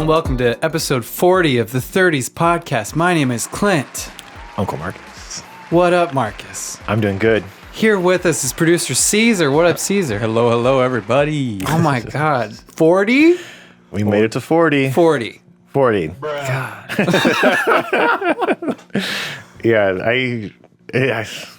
and welcome to episode 40 of the 30s podcast. My name is Clint. Uncle Marcus. What up, Marcus? I'm doing good. Here with us is producer Caesar. What up, Caesar? Hello, everybody. Oh my God. 40? We made it to 40. 40. 40. God. Yeah,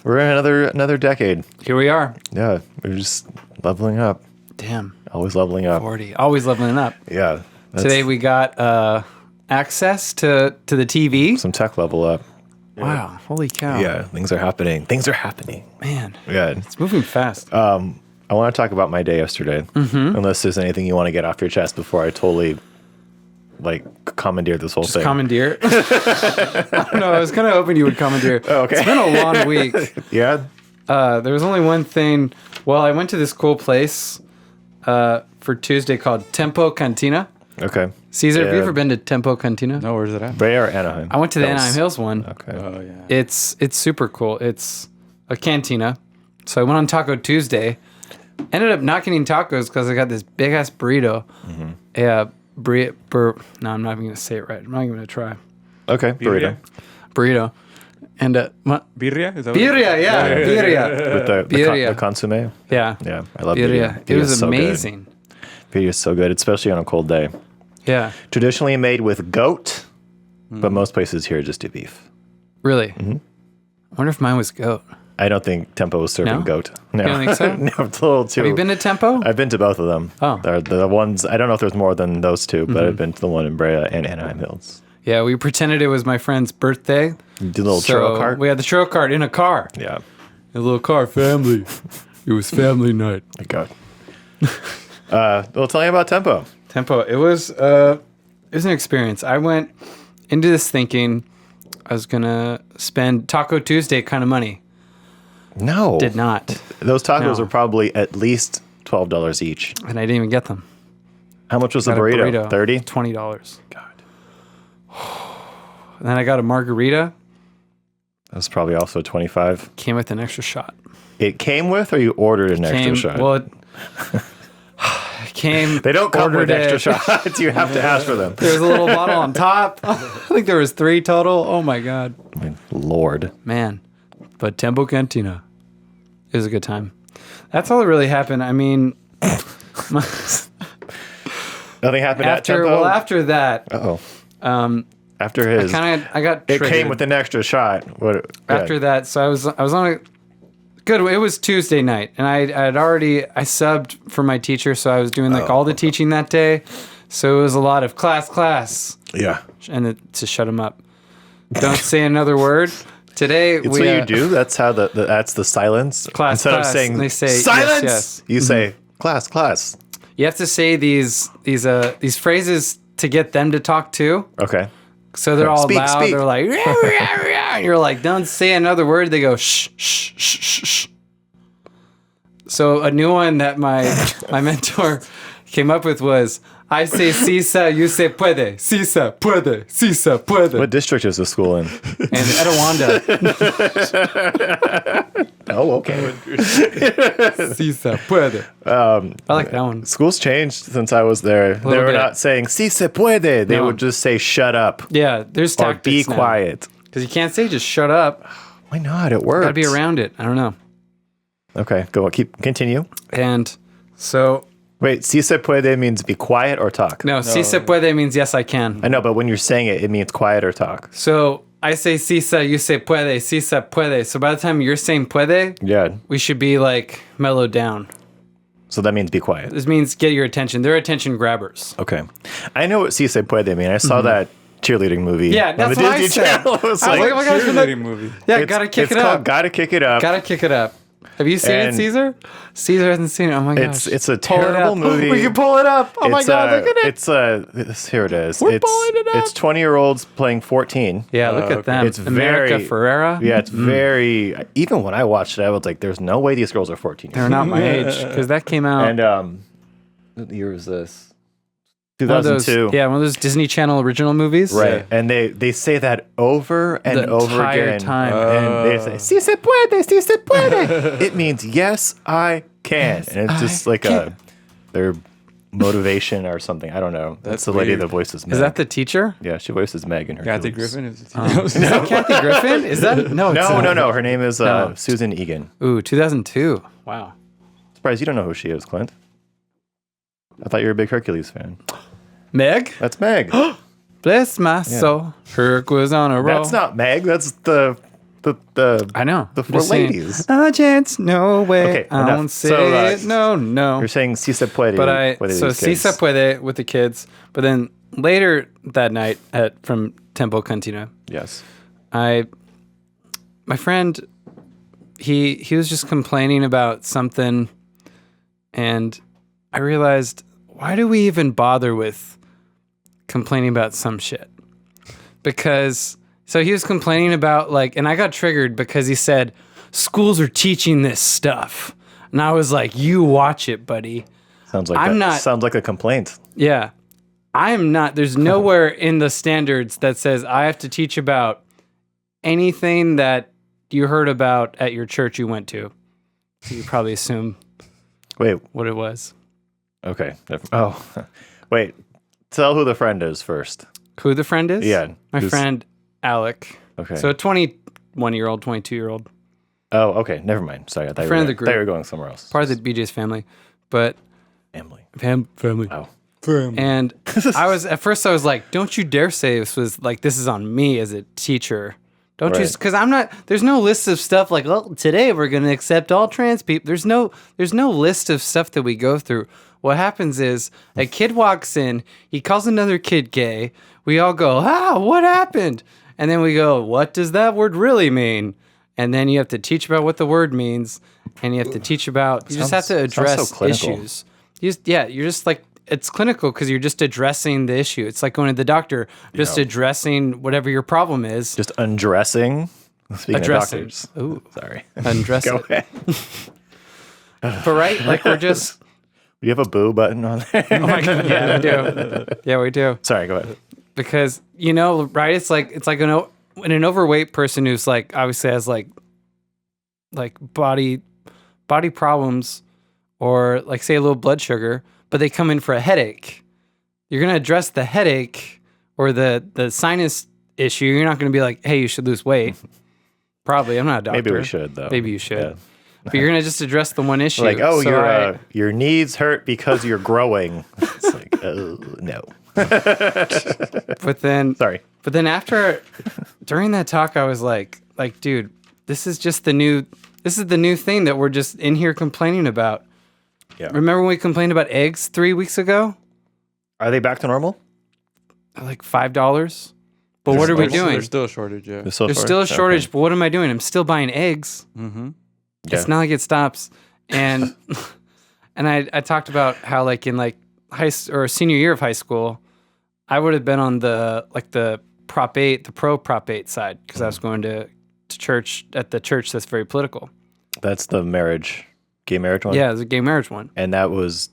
we're in another decade. Here we are. Yeah, we're just leveling up. Damn. Always leveling up. 40. Always leveling up. Yeah. Today we got access to the TV. Some tech level up. Wow. Holy cow. Yeah, things are happening. Man. Yeah. It's moving fast. I want to talk about my day yesterday. Unless there's anything you want to get off your chest before I totally commandeer this whole thing. Commandeer? I don't know. I was kind of hoping you would commandeer. Oh, okay. It's been a long week. Yeah. There was only one thing. Well, I went to this cool place for Tuesday called Tempo Cantina. Okay. Caesar, have you Yeah. ever been to Tempo Cantina? No, where's it at? Bay or Anaheim? I went to the Anaheim Hills one. Okay. Oh, yeah. It's super cool. It's a cantina. So I went on Taco Tuesday. Ended up not getting tacos because I got this big ass burrito. Yeah, no, I'm not even gonna say it right. I'm not even gonna try. Okay. Burrito. Burrito. And Birria? Is that birria, yeah, birria. With Birria. the consomme. Yeah, Yeah, I love birria. birria. It was so good. amazing. Birria is so good, especially on a cold day. Yeah, Traditionally made with goat, but most places here just do beef. really. I wonder if mine was goat. I don't think Tempo was serving No? goat. No. You don't think so? No, it's a little too. Have you been to Tempo? I've been to both of them. Oh. They're the ones, I don't know if there's more than those two, but I've been to the one in Brea and Anaheim Hills. Yeah, we pretended it was my friend's birthday. You did a little churro cart? We had the churro cart in a car. Yeah. A little car, family. It was family night. My God. Well, tell me about Tempo. Tempo. It was an experience. I went into this thinking I was gonna spend Taco Tuesday kind of money. No. Did not, Those tacos No. are probably at least $12 each. and I didn't even get them. How much was the Got a burrito? 30? $20. God. And then I got a margarita. That was probably also 25. Came with an extra shot. It came with, or you ordered an extra shot? Well, it came. They don't come with ordered extra it. shots. You have to ask for them. There was a little bottle on top. I think there was 3 total. Oh my God, I mean, Lord. man! But Tempo Cantina, it was a good time. That's all that really happened. I mean, Nothing happened at Tempo? well, after that, Uh-oh. After his, I got it triggered. came with an extra shot. What? After that, so I was on a good. It was Tuesday night, and I subbed for my teacher, so I was doing all the teaching that day. So it was a lot of class, Yeah. and to shut him up. Don't say another word. Today It's what you do. That's how that's the silence. Class, Instead class. of saying They say, silence, yes. you say class. You have to say these phrases to get them to talk too. Okay. So they're all Speak, loud. speak. They're like, "Rah, rah, rah," and you're like, don't say another word. They go, shh, shh, shh, shh, shh. So a new one that my mentor came up with was, I say sisa, you say puede. Sisa, puede. Sisa, puede. What district is the school in? And Etowanda. Oh, okay. Sisa, puede. I like that one. Schools changed since I was there. They little were bit. not saying "si se puede." They No. would just say "shut up" Yeah, there's or tactics "be quiet." Because you can't say just shut up. Why not? It works. Gotta be around it. I don't know. Okay, go on. Continue. And so, Wait, "si se puede" means be quiet or talk. no, si se puede means yes, I can. I know, but when you're saying it, it means quiet or talk. So I say sisa, you say puede, sisa puede. So by the time you're saying puede, Yeah. we should be like mellowed down. So that means be quiet. This means get your attention. They're attention grabbers. Okay. I know what "si se puede" mean. I saw that cheerleading movie. Yeah, on that's the what I Disney said. Channel. It was I was like, oh my gosh, Cheerleading movie. yeah, it's- gotta kick it's it called up. Gotta Kick It Up. Gotta kick it up. Have you seen it, And- Caesar? Caesar hasn't seen it. Oh my gosh. It's a Pull it terrible up. movie. We can pull it up. Oh my It's, God, look at it. Here it is. We're pulling it up. It's 20-year-olds playing 14. Yeah, look at them. It's America very Ferrera. Yeah, it's very. Even when I watched it, I was like, "There's no way these girls are 14." They're not my age because that came out. And what year was this? One of those, 2002. yeah, one of those Disney Channel original movies. Right, and they say that over and The over entire again, time. and they say "si se puede, si se puede." It means yes, I can, and it's just like they're motivation or something. I don't know. That's the lady weird. that voices Meg. Is that the teacher? Yeah, she voices Meg in her. Kathy Hercules. Griffin is Is that Kathy Griffin? Is that no? It's No. Her name is Susan Egan. Ooh, 2002. Wow. Surprised you don't know who she is, Clint. I thought you were a big Hercules fan. Meg? That's Meg. Bless my soul. Herc was on a roll. That's not Meg. That's the I know. the I'm four just saying, ladies. a chance, no way. Okay, I enough. won't say So, it. No. You're saying si se puede. But with so these si kids. se puede with the kids. But then later that night from Tempo Cantina, Yes. my friend, he was just complaining about something, and I realized, why do we even bother with complaining about some shit? Because so he was complaining about and I got triggered because he said schools are teaching this stuff, and I was like, you watch it, buddy. Sounds like I'm not- Sounds like a complaint. Yeah. I'm not, there's nowhere in the standards that says I have to teach about anything that you heard about at your church you went to. So you probably assume Wait. what it was. Okay. Oh, wait. Tell who the friend is first. Who the friend is? Yeah. My who's- friend, Alec. Okay. So a 21-year-old, 22-year-old, Oh, okay. Never mind. Sorry. I thought, friend of you, the were, I thought you group. were going somewhere else. part of the BJ's family. But Family. family. Oh. And at first I was like, don't you dare say this is on me as a teacher. Don't you? Right. Because there's no list of stuff like, well, today we're going to accept all trans people. There's no list of stuff that we go through. What happens is a kid walks in, he calls another kid gay. We all go, what happened? And then we go, what does that word really mean? And then you have to teach about what the word means. And you have to teach about, you just have to Sounds so address clinical. issues. You're just like, it's clinical because you're just addressing the issue. It's like going to the doctor, just addressing whatever your problem is. Just undressing. Speaking Addressing. of doctors. Ooh, Sorry. undress Go it. ahead. But right, like we're just. You have a boo button on there? Oh my God, yeah, we do. Yeah, we do. Sorry, go ahead. Because right, it's like an overweight person who's like obviously has like body problems or like say a little blood sugar, but they come in for a headache. You're gonna address the headache or the sinus issue. You're not gonna be like, hey, you should lose weight. Probably, I'm not a doctor. Maybe we should, though. Maybe you should. Yeah. But you're gonna just address the one issue. Like, oh, So your knees hurt because you're growing. It's like, oh, no. But then, Sorry. But then during that talk, I was like, dude, this is the new thing that we're just in here complaining about. Yeah. Remember when we complained about eggs 3 weeks ago? Are they back to normal? Like $5. But what are we doing? There's still a shortage, yeah. There's There's still a shortage, but what am I doing? I'm still buying eggs. Mm-hmm. Yeah. It's not like it stops. And and I talked about how like in like senior year of high school, I would have been on the Prop 8, the pro Prop 8 side because I was going to church at the church that's very political. That's the gay marriage one? Yeah, it's a gay marriage one. And that was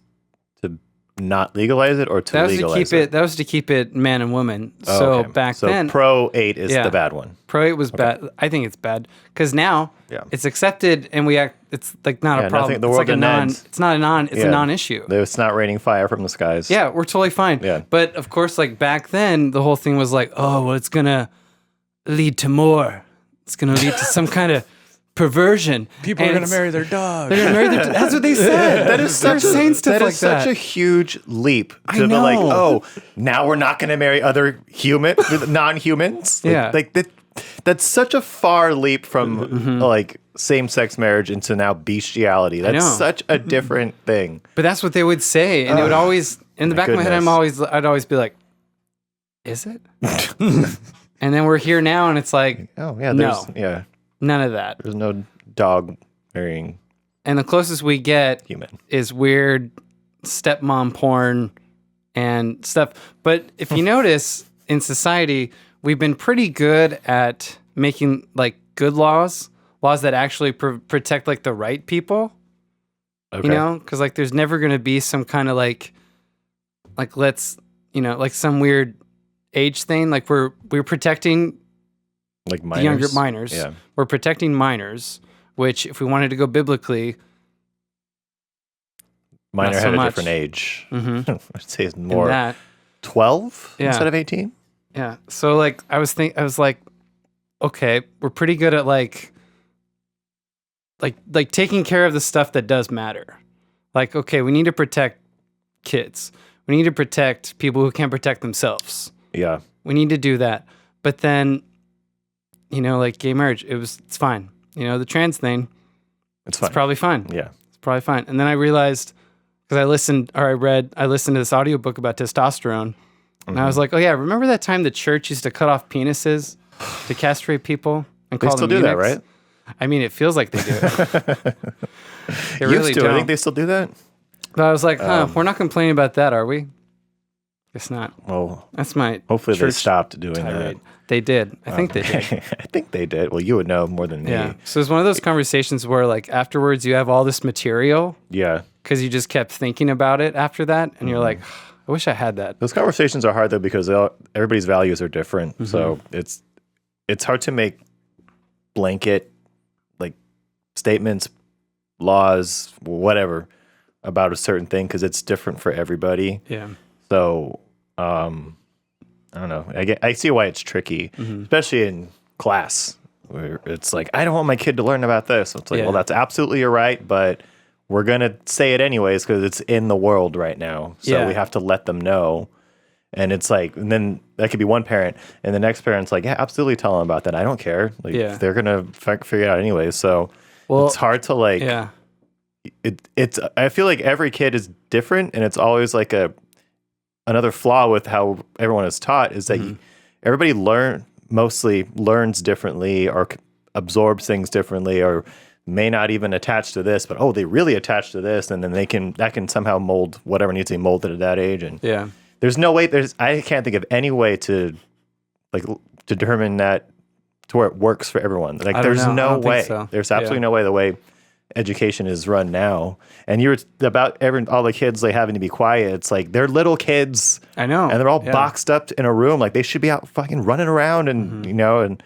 to not legalize it or to That was legalize to keep it. That was to keep it man and woman. Oh, So okay. back so then, Pro 8 is Yeah. the bad one. Pro 8 was bad. I think it's bad because now Yeah. it's accepted and it's like not Yeah, a problem. nothing- the It's world like a didn't non. end. It's not a non. It's Yeah. a non-issue. It's not raining fire from the skies. Yeah, we're totally fine. Yeah. But of course, like back then, the whole thing was like, oh, well, it's gonna lead to more. It's gonna lead to some kind of perversion. People And are going to it's- marry their dog. They're gonna marry their. That's what they said. That is They're such saying stuff that like is such that. a huge leap I to be like, know. oh, now we're not going to marry other non-humans. Yeah. like that. That's such a far leap from like same-sex marriage into now bestiality. That's know. such a different thing. But that's what they would say, and they would always, in the my back of my head, goodness. I'd always be like, "Is it?" And then we're here now, and it's like, Oh yeah, No. yeah. none of that. There's no dog marrying And the closest we get human. is weird stepmom porn and stuff. But if you notice in society, we've been pretty good at making like good laws that actually protect like the right people. Okay. You know, because like there's never going to be some kind of like let's like some weird age thing. Like we're protecting like minors. the younger minors. Yeah. We're protecting minors, which if we wanted to go biblically, Mine Not are so at a much. different age. Mm-hmm. I'd say it's In more that, 12 Yeah. instead of 18. yeah. So like I was like, okay, we're pretty good at like taking care of the stuff that does matter. Like, okay, we need to protect kids. We need to protect people who can't protect themselves. Yeah. We need to do that. But then, like gay marriage, it's fine. The trans thing, It's fine. it's probably fine. Yeah. It's probably fine. And then I realized, because I listened to this audiobook about testosterone, and I was like, oh yeah, remember that time the church used to cut off penises to castrate people and They call still them do that, eunuchs? right? I mean, it feels like they do. They really Used to. don't. I think they still do that. But I was like, we're not complaining about that, are we? Guess not. Well, That's my hopefully they church stopped doing tirade. that. They did. I think they did. I think they did. Well, you would know more than Yeah. me. So it's one of those conversations where, like, afterwards you have all this material Yeah. because you just kept thinking about it after that, and you're Mm-hmm. like, I wish I had that. Those conversations are hard though because everybody's values are different. So it's hard to make blanket like statements, laws, whatever about a certain thing because it's different for everybody. Yeah. So I don't know. I see why it's tricky, especially in class where it's like I don't want my kid to learn about this. So it's like, Yeah. well, that's absolutely your right, but we're gonna say it anyways because it's in the world right now. So Yeah. we have to let them know. And it's like, and then that could be one parent, and the next parent's like, yeah, absolutely tell them about that. I don't care. Like, Yeah. they're gonna figure it out anyways. So Well, it's hard to like. Yeah. It's. I feel like every kid is different, and it's always like another flaw with how everyone is taught is that everybody mostly learns differently or absorbs things differently or may not even attach to this, but they really attach to this, and then that can somehow mold whatever needs to be molded at that age. And Yeah. there's no way. I can't think of any way to like determine that to where it works for everyone. Like I don't there's know. I no don't think way. so. There's absolutely no way the way education is run now. And you're about all the kids like having to be quiet. It's like they're little kids. I know. And they're all Yeah. boxed up in a room. Like they should be out fucking running around and and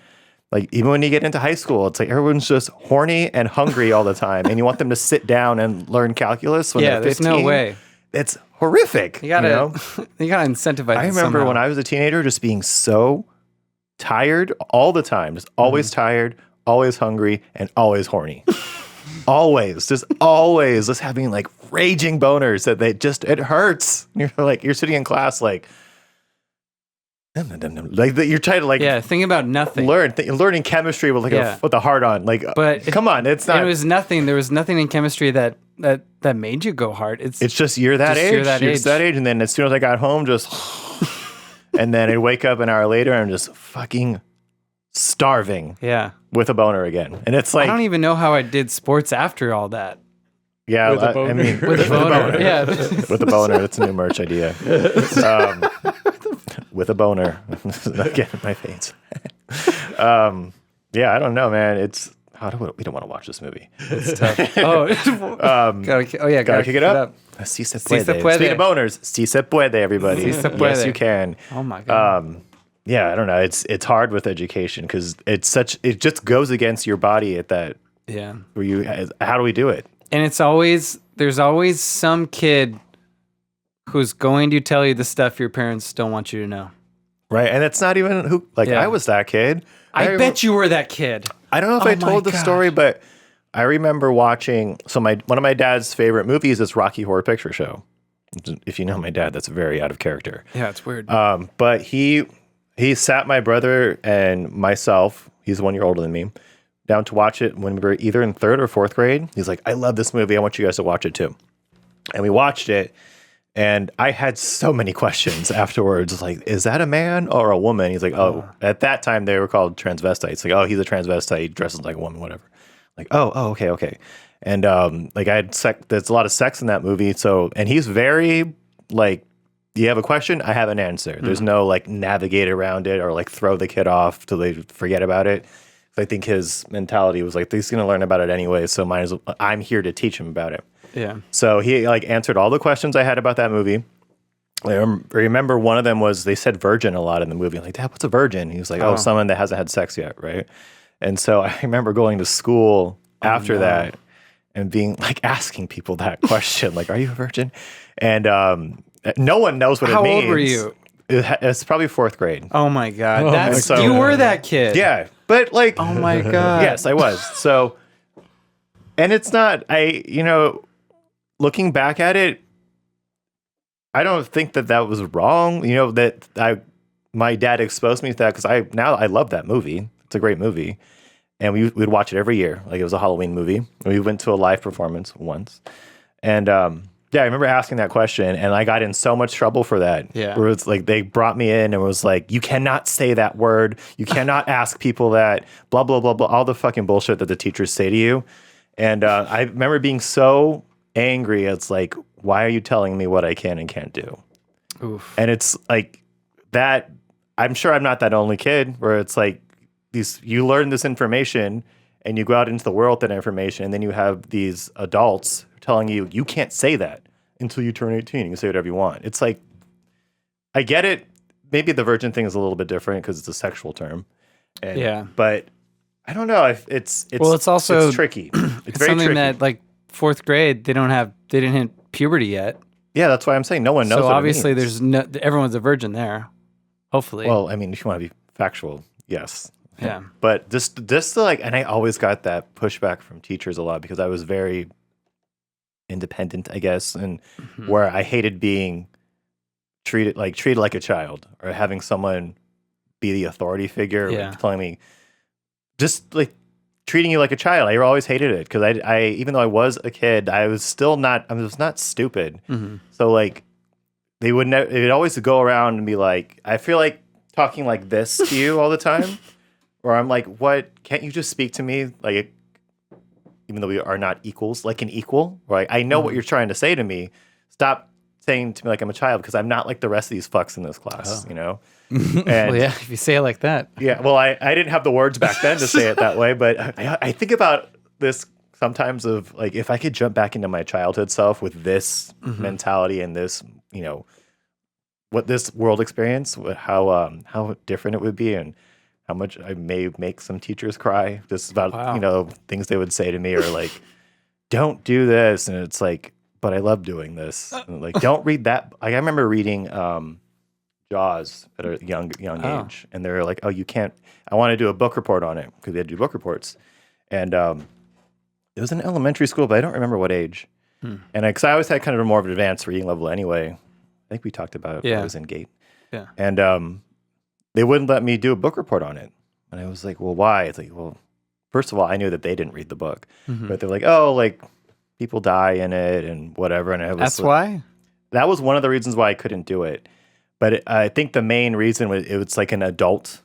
like even when you get into high school, it's like everyone's just horny and hungry all the time. And you want them to sit down and learn calculus when they're 15. There's no way. It's horrific. You gotta, you gotta incentivize. I remember when I was a teenager just being so tired all the time, just always tired, always hungry, and always horny. Always, just having like raging boners that it hurts. You're sitting in class like you're trying to like think about nothing. learning chemistry with with a hard on. Like, But come on, it's not. It was nothing. There was nothing in chemistry that made you go hard. It's just you're that age. You're that age, and then as soon as I got home, just and then I'd wake up an hour later, and I'm just fucking starving. Yeah. With a boner again, and it's like I don't even know how I did sports after all that. Yeah, With a boner. I mean, With a boner. Yeah. with a boner. That's a new merch idea. With a boner. Again, my face. Yeah, I don't know, man. We don't want to watch this movie. It's tough. Gotta kick it up. Si se puede. Speaking of boners, si se puede, everybody. Si se Yes, puede. you can. Oh my god. Yeah, I don't know. It's hard with education because it just goes against your body at that. Yeah. Where how do we do it? And there's always some kid who's going to tell you the stuff your parents don't want you to know. Right. And it's not even who, like, Yeah. I was that kid. I bet you were that kid. I don't know if Oh I my told the gosh. story, but I remember watching, one of my dad's favorite movies is Rocky Horror Picture Show. If you know my dad, that's very out of character. Yeah, it's weird. But he sat my brother and myself, he's 1 year older than me, down to watch it when we were either in third or fourth grade. He's like, I love this movie. I want you guys to watch it too. And we watched it. And I had so many questions afterwards. Like, is that a man or a woman? He's like, at that time they were called transvestites. Like, he's a transvestite. He dresses like a woman, whatever. Like, okay. And like I had there's a lot of sex in that movie. So, and he's very like, you have a question, I have an answer. There's no like navigate around it or like throw the kid off till they forget about it. I think his mentality was like, he's going to learn about it anyway. So I'm here to teach him about it. Yeah. So he like answered all the questions I had about that movie. I remember one of them was they said virgin a lot in the movie. I'm like, Dad, what's a virgin? He was like, someone that hasn't had sex yet, right? And so I remember going to school after that, and being like asking people that question, like, "Are you a virgin?" And no one knows what How it means. old were you? It's probably 4th grade. Oh my God. Oh That's my So- you were that kid. Yeah, but like, Oh my God. yes, I was. So, and it's not. Looking back at it, I don't think that was wrong. My dad exposed me to that because I love that movie. It's a great movie, and we'd watch it every year. Like it was a Halloween movie. We went to a live performance once, and yeah, I remember asking that question, and I got in so much trouble for that. Yeah. Where it's like they brought me in and was like, "You cannot say that word. You cannot ask people that. Blah blah blah blah. All the fucking bullshit that the teachers say to you." And I remember being so angry. It's like, why are you telling me what I can and can't do? Oof. And it's like that. I'm sure I'm not that only kid where it's like you learn this information and you go out into the world with that information, and then you have these adults telling you you can't say that until you turn 18. You can say whatever you want. It's like, I get it. Maybe the virgin thing is a little bit different because it's a sexual term. Yeah. But I don't know if it's also it's tricky. It's very something tricky. that like 4th grade they didn't hit puberty yet. Yeah, that's why I'm saying no one knows. So what obviously it means. everyone's a virgin there. Hopefully. Well, I mean, if you want to be factual, yes. Yeah. But just to like, and I always got that pushback from teachers a lot because I was very independent, I guess, and where I hated being treated like a child or having someone be the authority figure, Yeah. telling me just like treating you like a child. I always hated it because I even though I was a kid, I was not stupid. Mm-hmm. So like they would always go around and be like, I feel like talking like this to you all the time. Or I'm like, what? Can't you just speak to me like, even though we are not equals, like an equal? Right? I know what you're trying to say to me. Stop saying to me like I'm a child because I'm not like the rest of these fucks in this class, you know? And Well, yeah, if you say it like that. yeah, well, I didn't have the words back then to say it that way, but I think about this sometimes of like, if I could jump back into my childhood self with this mentality and this, what this world experience, how different it would be and how much I may make some teachers cry just about, Wow. Things they would say to me or like, don't do this. And it's like, but I love doing this. And like, don't read that. Like, I remember reading Jaws at a young age. And they were like, oh, you can't, I want to do a book report on it because they had to do book reports. And it was in elementary school, but I don't remember what age. And because I always had kind of a more of an advanced reading level anyway. I think we talked about it when I was in GATE. Yeah. And they wouldn't let me do a book report on it. And I was like, well, why? It's like, well, first of all, I knew that they didn't read the book. But they're like, oh, like people die in it and whatever. And I was That's like, why? that was one of the reasons why I couldn't do it. But I think the main reason was it was like an adult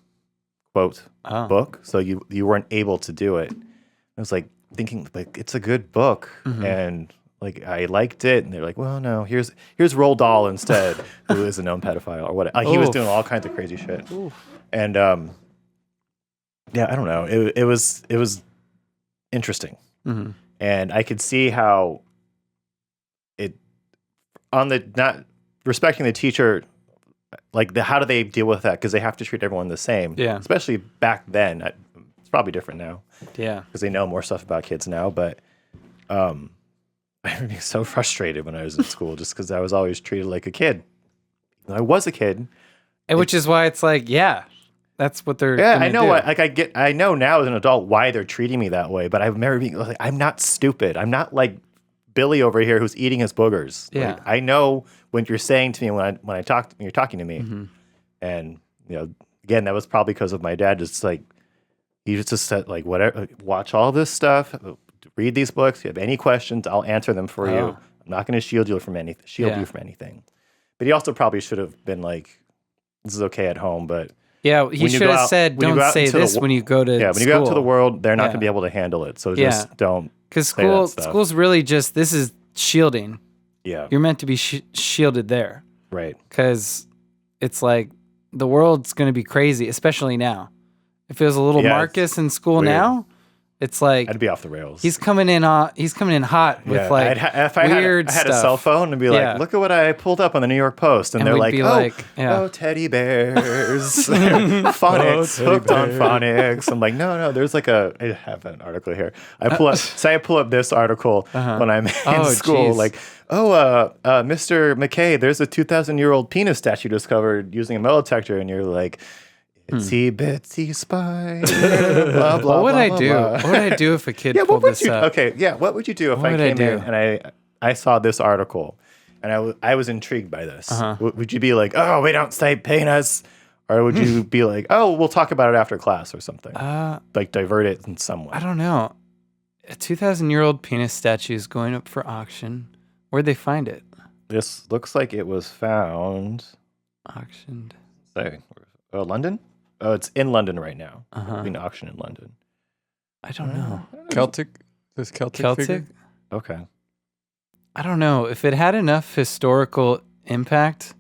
quote book. So you weren't able to do it. I was like thinking like, it's a good book. And like I liked it, and they're like, "Well, no, here's Roald Dahl instead, who is a known pedophile or whatever." Like, he was doing all kinds of crazy shit, and yeah, I don't know. It was interesting, and I could see how it on the not respecting the teacher, like how do they deal with that? Because they have to treat everyone the same, especially back then. It's probably different now, because they know more stuff about kids now, but. I would be so frustrated when I was in school just because I was always treated like a kid. I was a kid. And which is why it's like, that's what they're Yeah, gonna I know do. what I know now as an adult why they're treating me that way, but I remember being like, I'm not stupid. I'm not like Billy over here who's eating his boogers. Yeah. Like, I know what you're saying to me when you're talking to me. And again, that was probably because of my dad. Just like he just said like whatever, watch all this stuff. Read these books. If you have any questions, I'll answer them for you. I'm not going to shield you from anything. But he also probably should have been like, "This is okay at home." But yeah, he should have said, "Don't say this when you go to when you go out to the world, they're not going to be able to handle it. So just don't." Because say that stuff. school's really just this is shielding. Yeah, you're meant to be shielded there, right? Because it's like the world's going to be crazy, especially now. If it was a little Marcus in school weird. now. It's like I'd be off the rails. he's coming in hot with like if I weird had stuff. a cell phone and be like, Yeah. look at what I pulled up on the New York Post, and they're we'd like, be oh, like, yeah. oh, teddy bears, phonics, teddy hooked on bears. phonics. I'm like, no, there's like I have an article here. I pull up this article when I'm in Oh, school, geez. like, Mr. McKay, there's a 2,000-year-old penis statue discovered using a metal detector, and you're like, itsy bitsy spider, blah blah. What would blah, I blah, do? blah. What would I do if a kid Yeah, pulled what would this you? up? Okay, yeah, what would you do if What I would I came do? in and I saw this article, and I was intrigued by this? Would you be like, oh, we don't say penis, or would you be like, oh, we'll talk about it after class or something? Like divert it in some way. I don't know. A 2,000-year-old penis statue is going up for auction. Where'd they find it? This looks like it was found. Auctioned. Say, London. Oh, it's in London right now. Being auctioned in London. I don't know. Celtic? This Celtic figure? Okay. I don't know. If it had enough historical impact,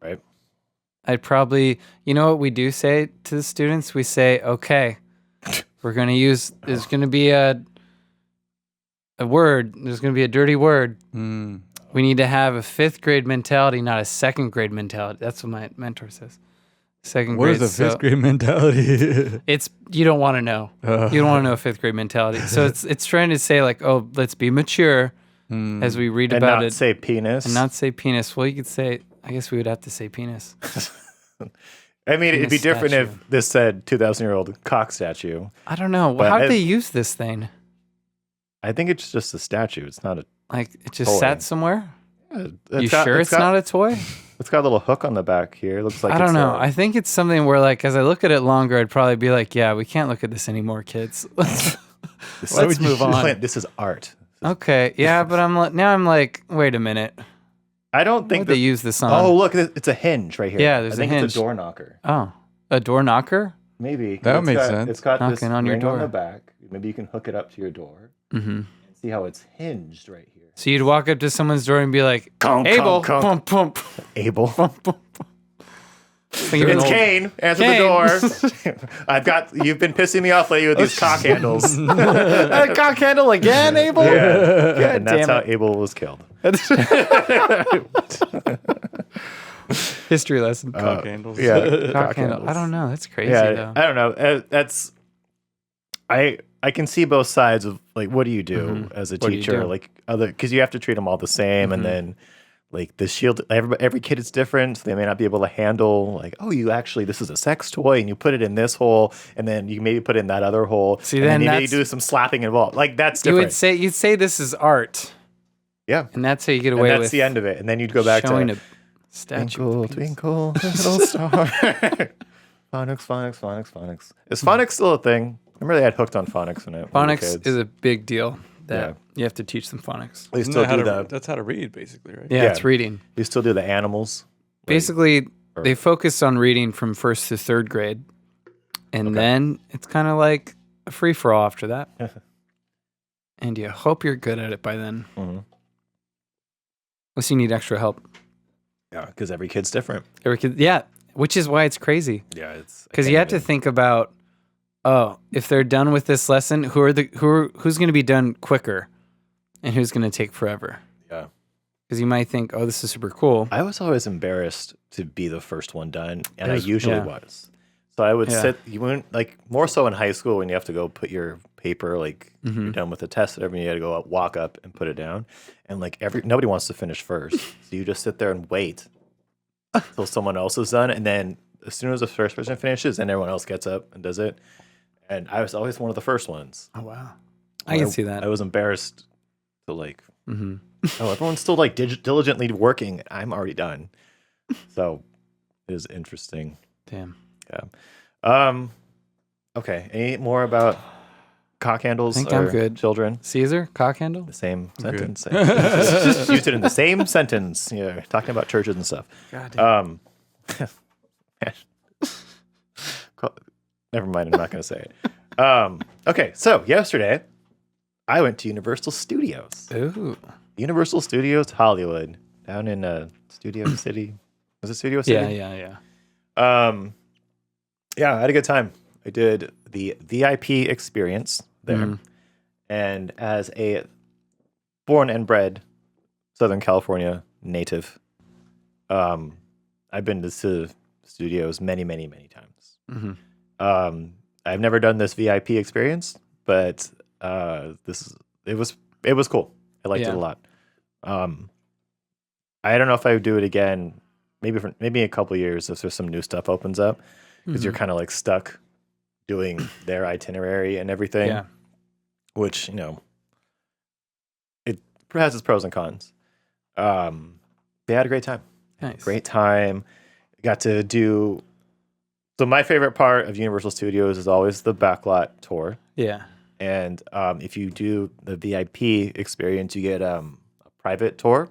Right. I'd probably, you know what we do say to the students? We say, okay, we're going to use, there's going to be a word, there's going to be a dirty word. Mm. We need to have a 5th grade mentality, not a 2nd grade mentality. That's what my mentor says. 2nd What grade. is the 5th grade mentality? It's, you don't want to know. You don't want to know 5th grade mentality. So it's trying to say like, oh, let's be mature as we read And about not it. say penis. And not say penis. Well, you could say, I guess we would have to say penis. I mean, it'd be Penis different statue. if this said 2,000-year-old cock statue. I don't know. But How did as- they use this thing? I think it's just a statue. It's not a. Like, it just Toy. sat somewhere? It's You sure it's not a toy? It's got a little hook on the back here. It looks like I don't know. I think it's something where, like, as I look at it longer, I'd probably be like, yeah, we can't look at this anymore, kids. Let's move on. Clint, this is art. Okay. Yeah, but I'm like, wait a minute. I don't What think would they use this on? Oh, look, it's a hinge right here. Yeah, there's I a think hinge. it's a door knocker. Oh, a door knocker? Maybe That It's makes got- sense. It's got this Knocking on your ring door. on the back. Maybe you can hook it up to your door. Mm-hmm. And see how it's hinged right here. So you'd walk up to someone's door and be like, Conk, Abel, conk, pump, pump. Abel. Think of an It's old- Kane. Answer Kane. the door. You've been pissing me off lately with these cock handles. Cock handle again, Abel? Yeah. And that's damn how it. Abel was killed. History lesson. Cock handles. Yeah. Cock handle. I don't know. That's crazy, Yeah, though. I don't know. That's I can see both sides of like what do you do as a What do you teacher, do? like other because you have to treat them all the same, and then like the shield. Every kid is different, so they may not be able to handle like this is a sex toy, and you put it in this hole, and then you maybe put it in that other hole. See, and then you that's- do some slapping involved. Like that's You different. you'd say this is art, Yeah, and that's how you get and away that's with the end of it, and then you'd go back showing to a statue. twinkle, twinkle, little star. Phonics. Is phonics still a thing? Remember they had hooked on phonics when we were Phonics kids. is a big deal. That Yeah. you have to teach them phonics. They Isn't still that how do to- the. That's how to read, basically, right? Yeah, Yeah. it's reading. You still do the animals. Basically, they focus on reading from 1st to 3rd grade, and then it's kind of like a free for all after that. And you hope you're good at it by then. Mhm. Unless you need extra help. Yeah, because every kid's different. Every kid, yeah, which is why it's crazy. Yeah, it's Because you have to think about, oh, if they're done with this lesson, who's going to be done quicker, and who's going to take forever? Yeah. Because you might think, oh, this is super cool. I was always embarrassed to be the first one done, and I was- usually yeah. was. So I would Yeah. sit. You wouldn't like more so in high school when you have to go put your paper like you're done with the test and everything. You had to go up, walk up, and put it down. And like nobody wants to finish first, so you just sit there and wait until someone else is done, and then as soon as the first person finishes, then everyone else gets up and does it. And I was always one of the first ones. Oh wow, I can see that. I was embarrassed to like, oh, everyone's still like diligently working. I'm already done. So it is interesting. Damn. Yeah. Okay. Any more about cock handles? I think I'm or good. Children. Caesar, cock handle. The same good. sentence. Just use it in the same sentence. Yeah, talking about churches and stuff. God damn. Never mind. I'm not going to say it. Okay. So yesterday, I went to Universal Studios. Ooh. Universal Studios Hollywood down in Studio City. Was it Studio City? Yeah. Yeah, I had a good time. I did the VIP experience, there. And as a born and bred Southern California native, I've been to studios many, many, many times. I've never done this VIP experience, but it was cool. I liked it a lot. I don't know if I would do it again. Maybe in a couple of years if there's some new stuff opens up, because you're kind of like stuck doing their itinerary and everything. Yeah. Which, it has its pros and cons. They had a great time. Nice. Great time. Got to do. So my favorite part of Universal Studios is always the backlot tour. Yeah. And if you do the VIP experience, you get a private tour.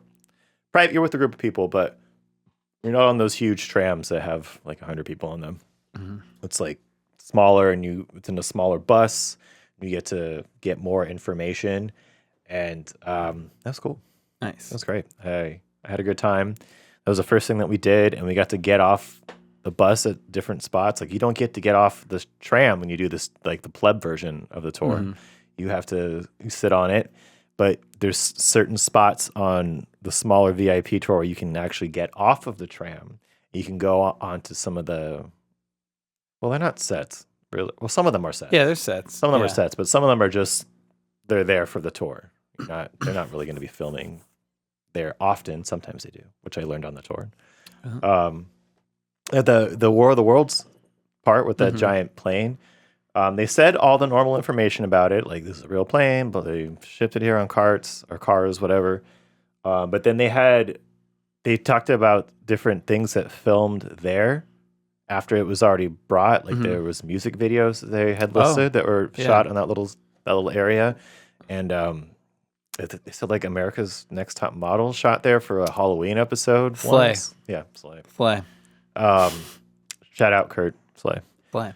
Private, you're with a group of people, but you're not on those huge trams that have like 100 people on them. It's like smaller, and it's in a smaller bus. You get to get more information, and that's cool. Nice. That's great. I had a good time. That was the first thing that we did, and we got to get off the bus at different spots. Like, you don't get to get off the tram when you do this, like the pleb version of the tour. You have to sit on it, but there's certain spots on the smaller VIP tour where you can actually get off of the tram. You can go onto some of the, well, they're not sets. Really. Well, some of them are sets. Yeah, there's sets. Some of them are sets, but some of them are just, they're there for the tour. They're not really going to be filming there often. Sometimes they do, which I learned on the tour. At the War of the Worlds part with that giant plane, they said all the normal information about it, like this is a real plane, but they shipped it here on carts or cars, whatever. But then they talked about different things that filmed there after it was already brought. Like there was music videos that they had listed that were shot in that little area, and they said like America's Next Top Model shot there for a Halloween episode. Slay. Once. Yeah, Slay. Slay. Shout out Kurt Slay. Slay.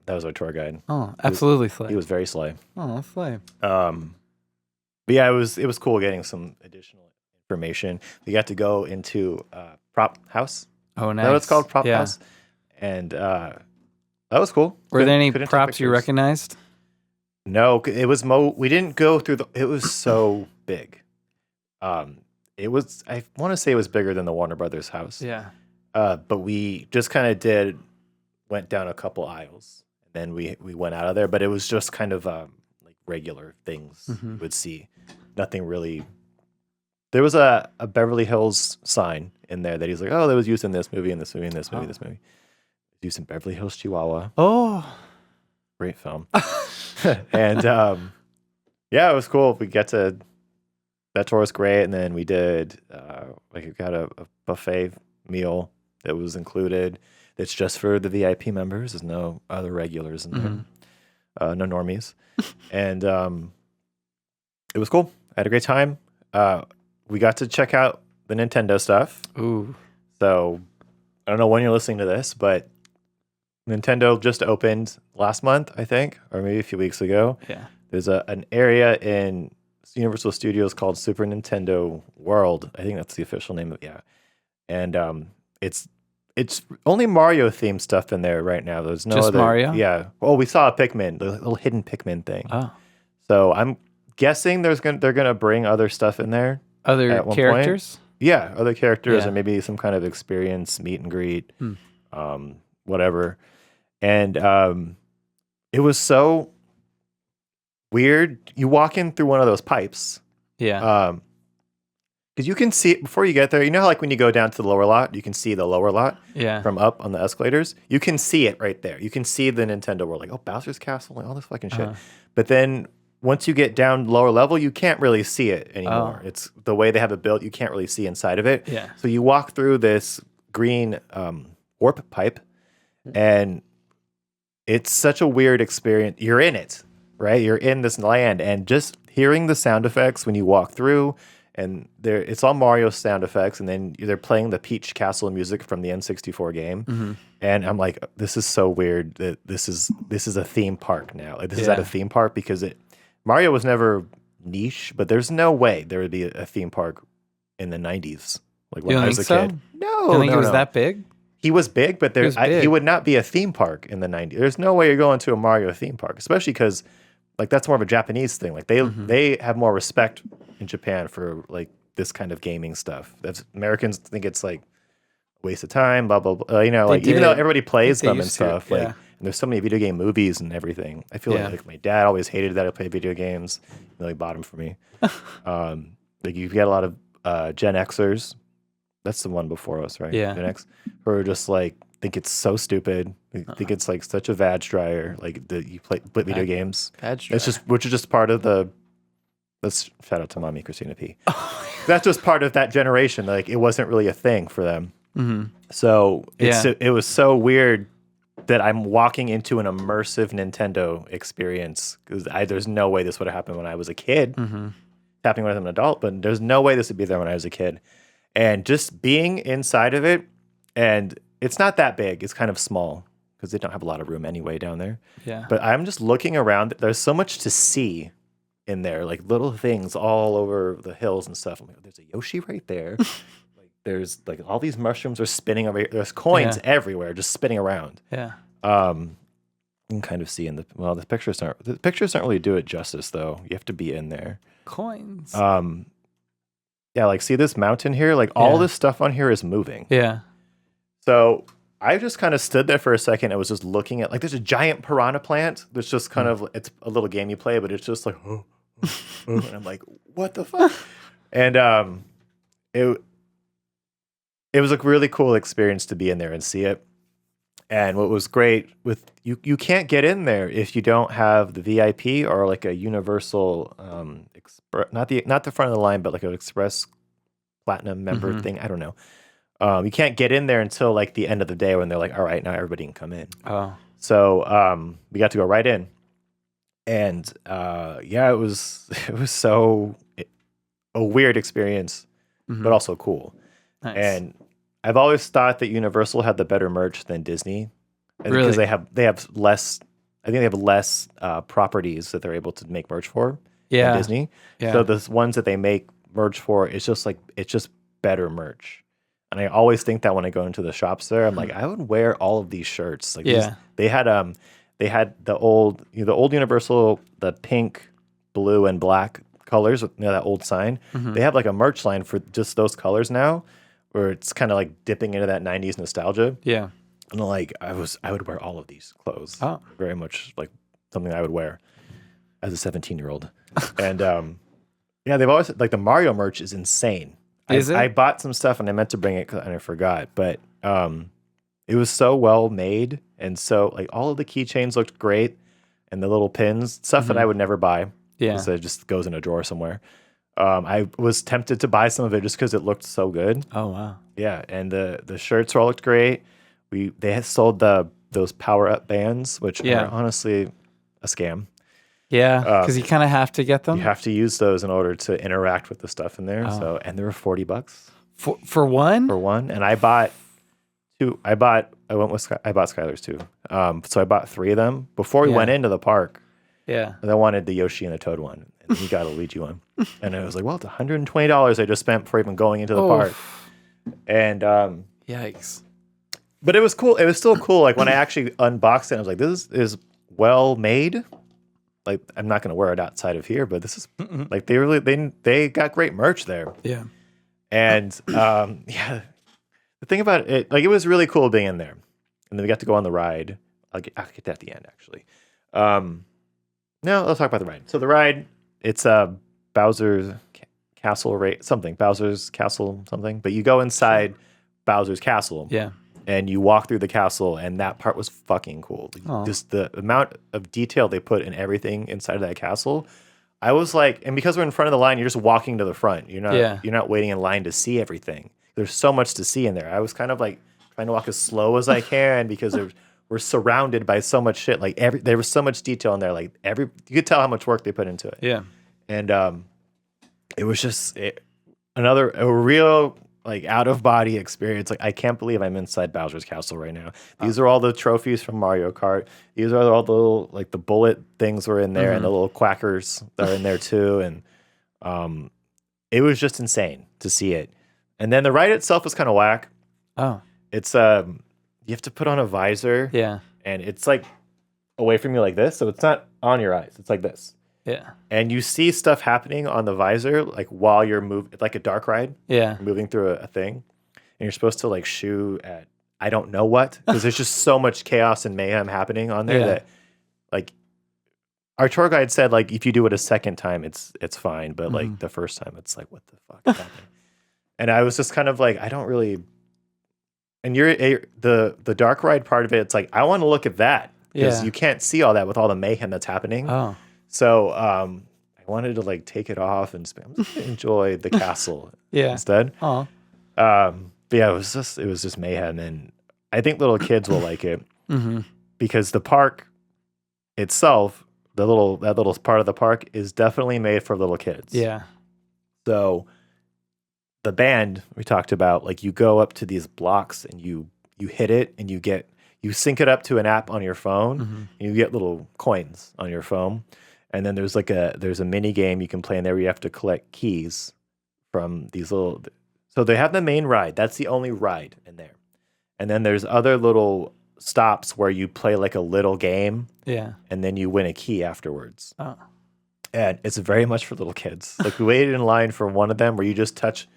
That was our tour guide. Oh, absolutely slay. He was very slay. Oh, slay. But yeah, it was cool getting some additional information. We got to go into Prop House. Oh, nice. Is that what it's called? Prop House. And that was cool. Were there any Couldn't take props you pictures. recognized? No, it was we didn't go through it was so big. It was, I want to say it was bigger than the Warner Brothers house. Yeah. But we just kind of went down a couple aisles, and then we went out of there. But it was just kind of like regular things you would see. Nothing really. There was a Beverly Hills sign in there that he's like, oh, that was used in this movie, and this movie, and this movie, this movie. Used in Beverly Hills, Chihuahua. Oh. Great film. And yeah, it was cool. We got to, that tour was great. And then we did, we got a buffet meal that was included. That's just for the VIP members. There's no other regulars in there. No normies. And it was cool. I had a great time. We got to check out the Nintendo stuff. Ooh. So I don't know when you're listening to this, but Nintendo just opened last month, I think, or maybe a few weeks ago. Yeah. There's an area in Universal Studios called Super Nintendo World. I think that's the official name of it. Yeah. And it's only Mario themed stuff in there right now. There's no just other Mario? Yeah. Well, we saw a Pikmin, the little hidden Pikmin thing. Oh. So I'm guessing they're gonna bring other stuff in there. Other characters? Yeah, other characters, Yeah. or maybe some kind of experience, meet and greet, whatever. And it was so weird. You walk in through one of those pipes. Yeah. Because you can see it before you get there. You know how like when you go down to the lower lot, you can see the lower lot Yeah. from up on the escalators? You can see it right there. You can see the Nintendo World, like, oh, Bowser's Castle, like all this fucking shit. But then once you get down lower level, you can't really see it anymore. It's the way they have it built, you can't really see inside of it. Yeah. So you walk through this green warp pipe, and it's such a weird experience. You're in it, right? You're in this land, and just hearing the sound effects when you walk through, and it's all Mario sound effects, and then they're playing the Peach Castle music from the N64 game. And I'm like, this is so weird that this is a theme park now. Like, this is at a theme park, because Mario was never niche, but there's no way there would be a theme park in the 90s. Like when You I don't was a think kid. so? No, You think no, it was no. that big? He was big, but was big. he would not be a theme park in the 90s. There's no way you're going to a Mario theme park, especially because like that's more of a Japanese thing. Like they have more respect in Japan for like this kind of gaming stuff. That's Americans think it's like a waste of time, blah blah blah. You know, like even though everybody plays them and stuff, like and there's so many video game movies and everything. I feel like my dad always hated that I played video games. He really bought them for me. Like you've got a lot of Gen Xers. That's the one before us, right? Yeah. Gen X, who are just like think it's so stupid. They think it's like such a vag dryer. Like that you play video games. Vag It's just which is just part of the. Let's shout out to Mommy Christina P. That's just part of that generation. Like it wasn't really a thing for them. Mm-hmm. So it was so weird that I'm walking into an immersive Nintendo experience because there's no way this would have happened when I was a kid. Mm-hmm. Happening when I'm an adult, but there's no way this would be there when I was a kid. And just being inside of it, and it's not that big. It's kind of small because they don't have a lot of room anyway down there. Yeah. But I'm just looking around. There's so much to see in there, like little things all over the hills and stuff. I'm like, there's a Yoshi right there. Like there's like all these mushrooms are spinning over here. There's coins everywhere, just spinning around. Yeah. You can kind of see in the pictures don't really do it justice though. You have to be in there. Coins. Yeah, like see this mountain here? Like all this stuff on here is moving. Yeah. So I just kind of stood there for a second and was just looking at like there's a giant piranha plant that's just kind of it's a little game you play, but it's just like and I'm like, what the fuck? And it was a really cool experience to be in there and see it. And what was great with you can't get in there if you don't have the VIP or like a universal not the front of the line, but like an express platinum member thing. I don't know. You can't get in there until like the end of the day when they're like, all right, now everybody can come in. Oh. So we got to go right in. And it was so a weird experience, but also cool. Nice. And I've always thought that Universal had the better merch than Disney. Really? Because they have less. I think they have less properties that they're able to make merch for. Than Disney. Yeah. So the ones that they make merch for, it's just better merch. And I always think that when I go into the shops there, I'm like, I would wear all of these shirts. Like they had the old Universal, the pink, blue, and black colors, that old sign. They have like a merch line for just those colors now, where it's kind of like dipping into that 90s nostalgia. Yeah. And like I would wear all of these clothes. Oh. Very much like something I would wear as a 17-year-old. And they've always like the Mario merch is insane. I bought some stuff and I meant to bring it and I forgot, but it was so well made and so like all of the keychains looked great and the little pins, stuff that I would never buy. Yeah. So it just goes in a drawer somewhere. I was tempted to buy some of it just because it looked so good. Oh wow. Yeah, and the shirts all looked great. They had sold those power up bands, which are honestly a scam. Yeah, because you kind of have to get them. You have to use those in order to interact with the stuff in there. So, and they were $40 for one. For one, and I bought two. I bought Skylar's too. So I bought 3 of them before we went into the park. Yeah, and I wanted the Yoshi and the Toad one, and he got a Luigi one. And I was like, well, it's $120 I just spent before even going into the park. And yikes! But it was cool. It was still cool. Like when I actually unboxed it, I was like, this is well made. Like I'm not going to wear it outside of here, but this is like they got great merch there. Yeah. And the thing about it, like it was really cool being in there. And then we got to go on the ride. I'll get that at the end actually. No, let's talk about the ride. So the ride, it's Bowser's Castle Bowser's Castle something, but you go inside Bowser's Castle. Yeah. And you walk through the castle, and that part was fucking cool. Just the amount of detail they put in everything inside of that castle. I was like, and because we're in front of the line, you're just walking to the front. You're not waiting in line to see everything. There's so much to see in there. I was kind of like trying to walk as slow as I can because we're surrounded by so much shit. Like there was so much detail in there. Like you could tell how much work they put into it. Yeah. And it was just a real like out of body experience. Like I can't believe I'm inside Bowser's Castle right now. These are all the trophies from Mario Kart. These are all the little like the bullet things were in there and the little quackers that are in there too. And it was just insane to see it. And then the ride itself was kind of whack. Oh, it's you have to put on a visor. Yeah, and it's like away from you like this, so it's not on your eyes. It's like this. Yeah. And you see stuff happening on the visor, like while you're moving, like a dark ride, Yeah. moving through a thing. And you're supposed to like shoo at I don't know what, because there's just so much chaos and mayhem happening on there that like our tour guide said like if you do it a second time, it's fine, but like the first time, it's like what the fuck is happening? And I was just kind of like I don't really. And the dark ride part of it, it's like I want to look at that because you can't see all that with all the mayhem that's happening. Oh. So I wanted to like take it off and I'm just gonna enjoy the castle instead. Oh. But yeah, it was just mayhem, and I think little kids will like it because the park itself, that little part of the park is definitely made for little kids. Yeah. So the band we talked about, like you go up to these blocks and you hit it and you sync it up to an app on your phone and you get little coins on your phone. And then there's a mini game you can play in there where you have to collect keys from these little. So they have the main ride. That's the only ride in there. And then there's other little stops where you play like a little game. Yeah. And then you win a key afterwards. Oh. And it's very much for little kids. Like we waited in line for one of them where you just touch.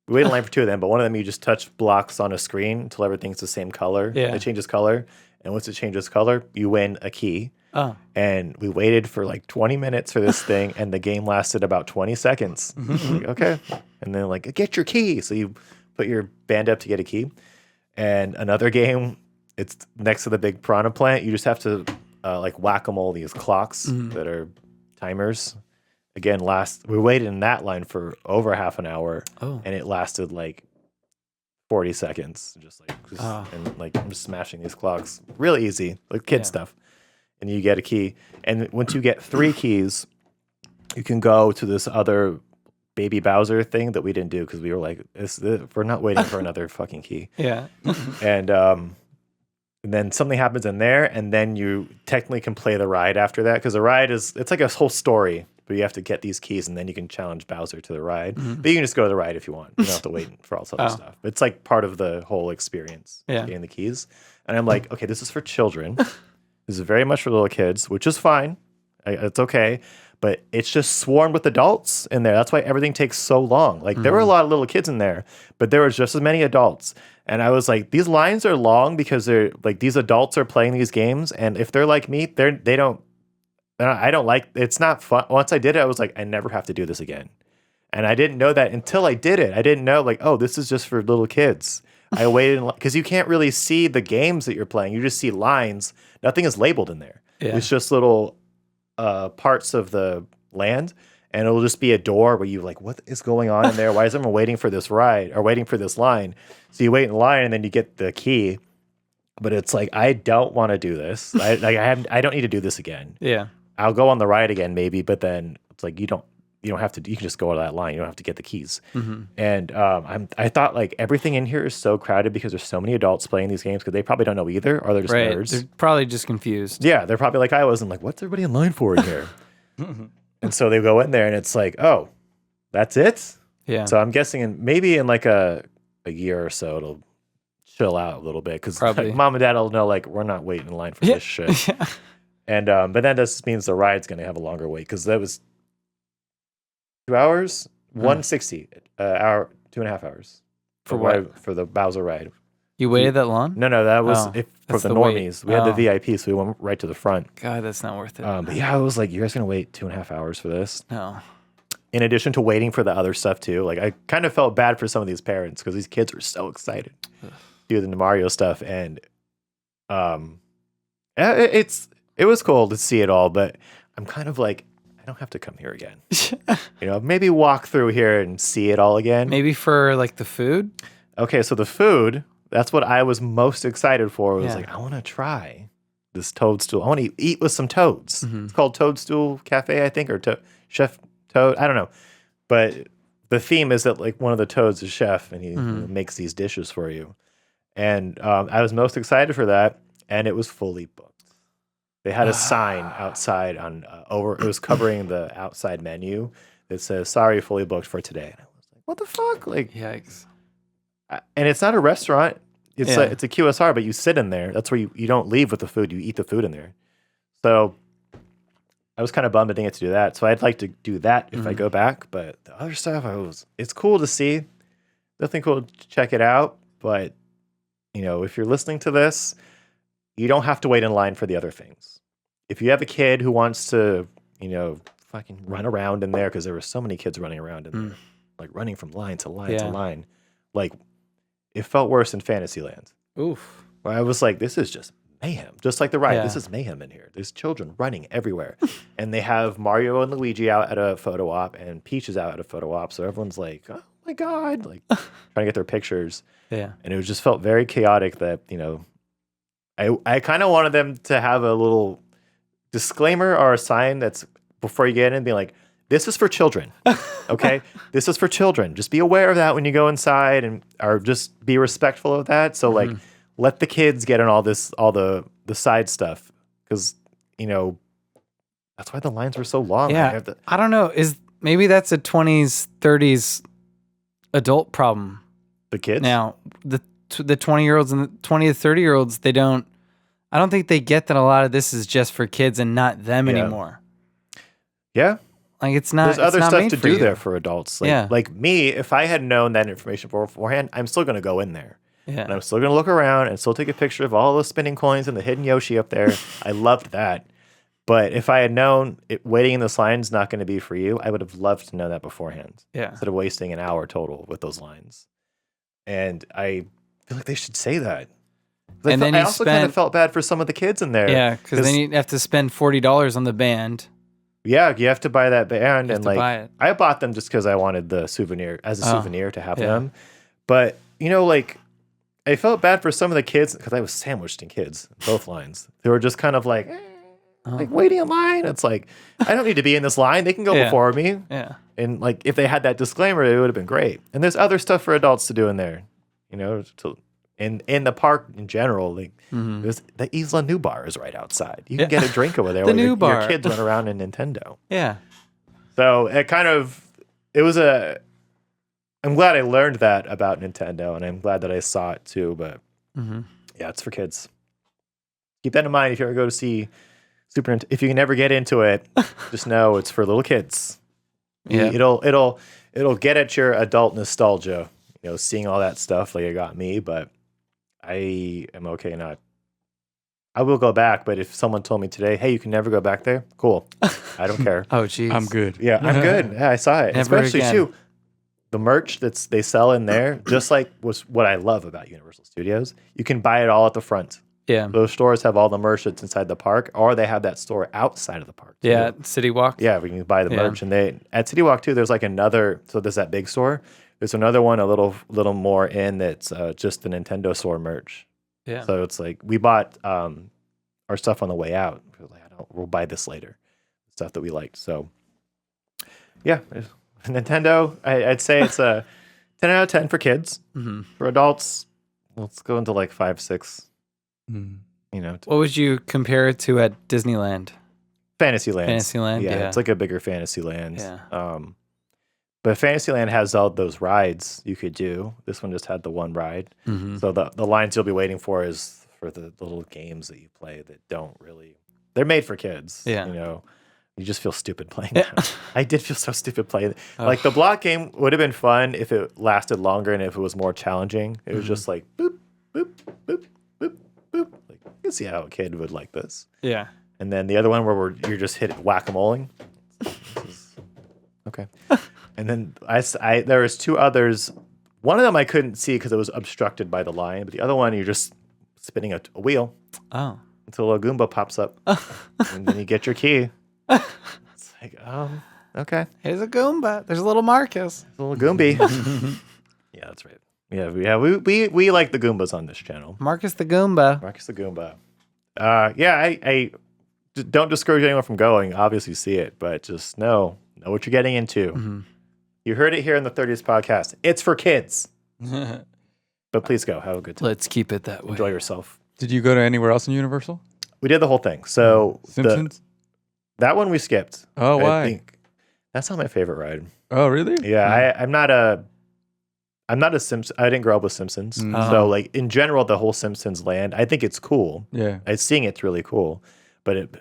We waited in line for two of them, but one of them you just touch blocks on a screen until everything's the same color. Yeah. It changes color. And once it changes color, you win a key. Oh. And we waited for like 20 minutes for this thing, and the game lasted about 20 seconds. Like, okay. And then like, get your key. So you put your band up to get a key. And another game, it's next to the big piranha plant. You just have to like whack-a-mole these clocks that are timers. Again, we waited in that line for over half an hour, and it lasted like 40 seconds. And like I'm just smashing these clocks. Really easy, like kid stuff. And you get a key. And once you get 3 keys, you can go to this other Baby Bowser thing that we didn't do because we were like, we're not waiting for another fucking key. Yeah. And then something happens in there, and then you technically can play the ride after that because the ride it's like a whole story. But you have to get these keys, and then you can challenge Bowser to the ride. But you can just go to the ride if you want. You don't have to wait for all this other stuff. It's like part of the whole experience, getting the keys. And I'm like, okay, this is for children. This is very much for little kids, which is fine. It's okay. But it's just swarmed with adults in there. That's why everything takes so long. Like, there were a lot of little kids in there, but there was just as many adults. And I was like, these lines are long because they're like, these adults are playing these games. And if they're like me, I don't like, it's not fun. Once I did it, I was like, I never have to do this again. And I didn't know that until I did it. I didn't know like, oh, this is just for little kids. I waited because you can't really see the games that you're playing. You just see lines. Nothing is labeled in there. Yeah. It's just little parts of the land, and it'll just be a door where you like, what is going on in there? Why is everyone waiting for this ride or waiting for this line? So you wait in line, and then you get the key. But it's like, I don't want to do this. I don't need to do this again. Yeah, I'll go on the ride again maybe, but then it's like you don't have to. You can just go to that line. You don't have to get the keys. And I thought like everything in here is so crowded because there's so many adults playing these games because they probably don't know either, or they're just nerds. They're probably just confused. Yeah, they're probably like I was. I'm like, what's everybody in line for in here? And so they go in there, and it's like, oh, that's it. Yeah. So I'm guessing maybe in like a year or so it'll chill out a little bit because like, mom and dad will know like we're not waiting in line for this shit. Yeah. And but that just means the ride's going to have a longer wait because that was 2 hours, 160 hour, 2.5 hours for what? For the Bowser ride. You waited that long? No, that was for the normies. We had the VIP, so we went right to the front. God, that's not worth it. But yeah, I was like, you guys gonna wait 2.5 hours for this? No. In addition to waiting for the other stuff too, like I kind of felt bad for some of these parents because these kids were so excited to do the Mario stuff, and it was cool to see it all, but I'm kind of like, I don't have to come here again. Maybe walk through here and see it all again. Maybe for like the food. Okay, so the food, that's what I was most excited for. Was like, I want to try this toadstool. I want to eat with some toads. It's called Toadstool Cafe, I think, or Chef Toad. I don't know. But the theme is that like one of the toads is chef, and he makes these dishes for you. And I was most excited for that, and it was fully booked. They had a sign outside it was covering the outside menu that says, sorry, fully booked for today. And I was like, what the fuck? Like, yikes. And it's not a restaurant. It's a QSR, but you sit in there. That's where you don't leave with the food. You eat the food in there. So I was kind of bummed I didn't get to do that. So I'd like to do that if I go back. But the other stuff, it's cool to see. Definitely cool to check it out. But, if you're listening to this, you don't have to wait in line for the other things. If you have a kid who wants to, fucking run around in there, because there were so many kids running around in there, like running from line to line to line. Like, it felt worse in Fantasyland. Oof. Where I was like, this is just mayhem. Just like the ride, this is mayhem in here. There's children running everywhere. And they have Mario and Luigi out at a photo op, and Peach is out at a photo op. So everyone's like, oh my God, like trying to get their pictures. Yeah. And it just felt very chaotic that, I kind of wanted them to have a little disclaimer or a sign that's before you get in, being like, this is for children. Okay? This is for children. Just be aware of that when you go inside, or just be respectful of that. So like, let the kids get in all the side stuff, because that's why the lines were so long. Yeah, I don't know. Maybe that's a 20s, 30s adult problem. The kids now, the 20-year-olds and the 20 to 30-year-olds, I don't think they get that a lot of this is just for kids and not them anymore. Yeah. Like, it's not. There's other stuff to do you. there for adults. Like me, if I had known that information beforehand, I'm still going to go in there. Yeah. And I'm still going to look around and still take a picture of all those spinning coins and the hidden Yoshi up there. I loved that. But if I had known waiting in this line is not going to be for you, I would have loved to know that beforehand. Yeah. Instead of wasting an hour total with those lines. And I feel like they should say that. I also kind of felt bad for some of the kids in there. Yeah, because then you have to spend $40 on the band. Yeah, you have to buy that band, and like buy it. I bought them just because I wanted the souvenir souvenir to have them. But I felt bad for some of the kids because I was sandwiched in kids, both lines. They were just kind of like waiting in line. It's like, I don't need to be in this line. They can go before me. Yeah. And like, if they had that disclaimer, it would have been great. And there's other stuff for adults to do in there, in the park in general. Like, there's the Isla Nublar is right outside. You can get a drink over there while your kids run around in Nintendo. Yeah. So I'm glad I learned that about Nintendo, and I'm glad that I saw it too. But yeah, it's for kids. Keep that in mind if you ever go to see if you can never get into it, just know it's for little kids. Yeah, it'll get at your adult nostalgia. Seeing all that stuff like it got me. But I am okay not. I will go back, but if someone told me today, hey, you can never go back there, cool. I don't care. Oh, geez. I'm good. Yeah, I'm good. Yeah, I saw it. Never Especially again. too, the merch they sell in there, just like was what I love about Universal Studios. You can buy it all at the front. Yeah. Those stores have all the merch that's inside the park, or they have that store outside of the park. Too. Yeah, City Walk. Yeah, we can buy the merch. And at City Walk too, there's like another, so there's that big store. There's another one a little more in that's just the Nintendo store merch. Yeah. So it's like we bought our stuff on the way out. We'll buy this later. Stuff that we liked. So yeah, Nintendo, I'd say it's a 10 out of 10 for kids. For adults, let's go into like 5, 6. What would you compare it to at Disneyland? Fantasyland. Yeah, it's like a bigger Fantasyland. Yeah. But Fantasyland has all those rides you could do. This one just had the one ride. So the lines you'll be waiting for is for the little games that you play that don't really... They're made for kids. Yeah. You just feel stupid playing them. I did feel so stupid playing. Like the block game would have been fun if it lasted longer and if it was more challenging. It was just like boop, boop, boop, boop, boop. Like, you can see how a kid would like this. Yeah. And then the other one where you're just whack-a-moling. Okay. And then there was 2 others. One of them I couldn't see because it was obstructed by the line, but the other one you're just spinning a wheel. Oh. Until a Goomba pops up. And then you get your key. It's like, okay. Here's a Goomba. There's a little Marcus. A little Goomby. Yeah, that's right. Yeah, we like the Goombas on this channel. Marcus the Goomba. I don't discourage anyone from going. Obviously see it, but just know what you're getting into. You heard it here in the 30th podcast. It's for kids. But please go. Have a good time. Let's keep it that way. Enjoy yourself. Did you go to anywhere else in Universal? We did the whole thing. So Simpsons? That one we skipped. Oh, why? I think that's not my favorite ride. Oh, really? Yeah, I'm not a Simpsons. I didn't grow up with Simpsons. So like in general, the whole Simpsons land, I think it's cool. Yeah. Seeing it's really cool. but it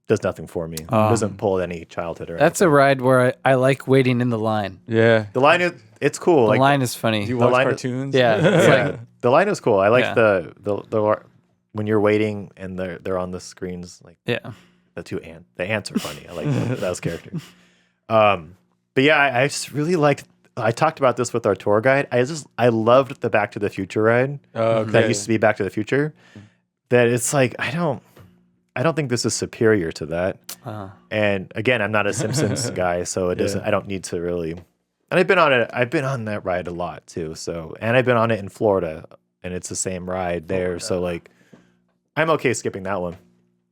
does nothing for me. It doesn't pull any childhood or That's a ride where I like waiting in the line. Yeah. The line it's cool. The line is funny. Do you watch line- cartoons? Yeah. It's yeah, like, the line is cool. I like Yeah. the when you're waiting and they're on the screens, like yeah. the ants are funny. I like those characters. But yeah, I just really liked. I talked about this with our tour guide. I loved the Back to the Future ride that used to be Back to the Future. That it's like I don't think this is superior to that. And again, I'm not a Simpsons guy, so it doesn't. I don't need to really. And I've been on it. I've been on that ride a lot too. So and I've been on it in Florida, and it's the same ride there. So like, I'm okay skipping that one.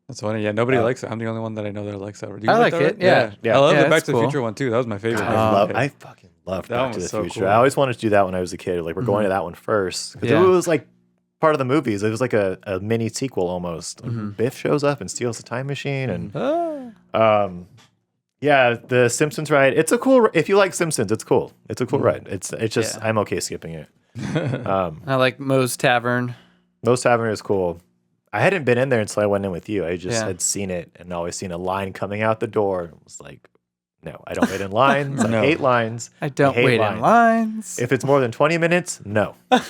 That's funny. Yeah, nobody likes it. I'm the only one that I know that likes that. Do you I like that it. ride? Yeah. I love Yeah, the Back it's to the cool. Future one too. That was my favorite. I fucking loved That Back one to the was so Future. cool. I always wanted to do that when I was a kid. Like we're going to that one first because Yeah. it was like part of the movies. It was like a mini sequel almost. Like, Biff shows up and steals the time machine, and yeah, the Simpsons ride. It's a cool. If you like Simpsons, it's cool. It's a cool ride. It's just I'm okay skipping it. I like Moe's Tavern. Moe's Tavern is cool. I hadn't been in there until I went in with you. I just Yeah. had seen it and always seen a line coming out the door. It was like, no, I don't wait in lines. No. I hate lines. I don't hate wait in lines. If it's more than 20 minutes, no. I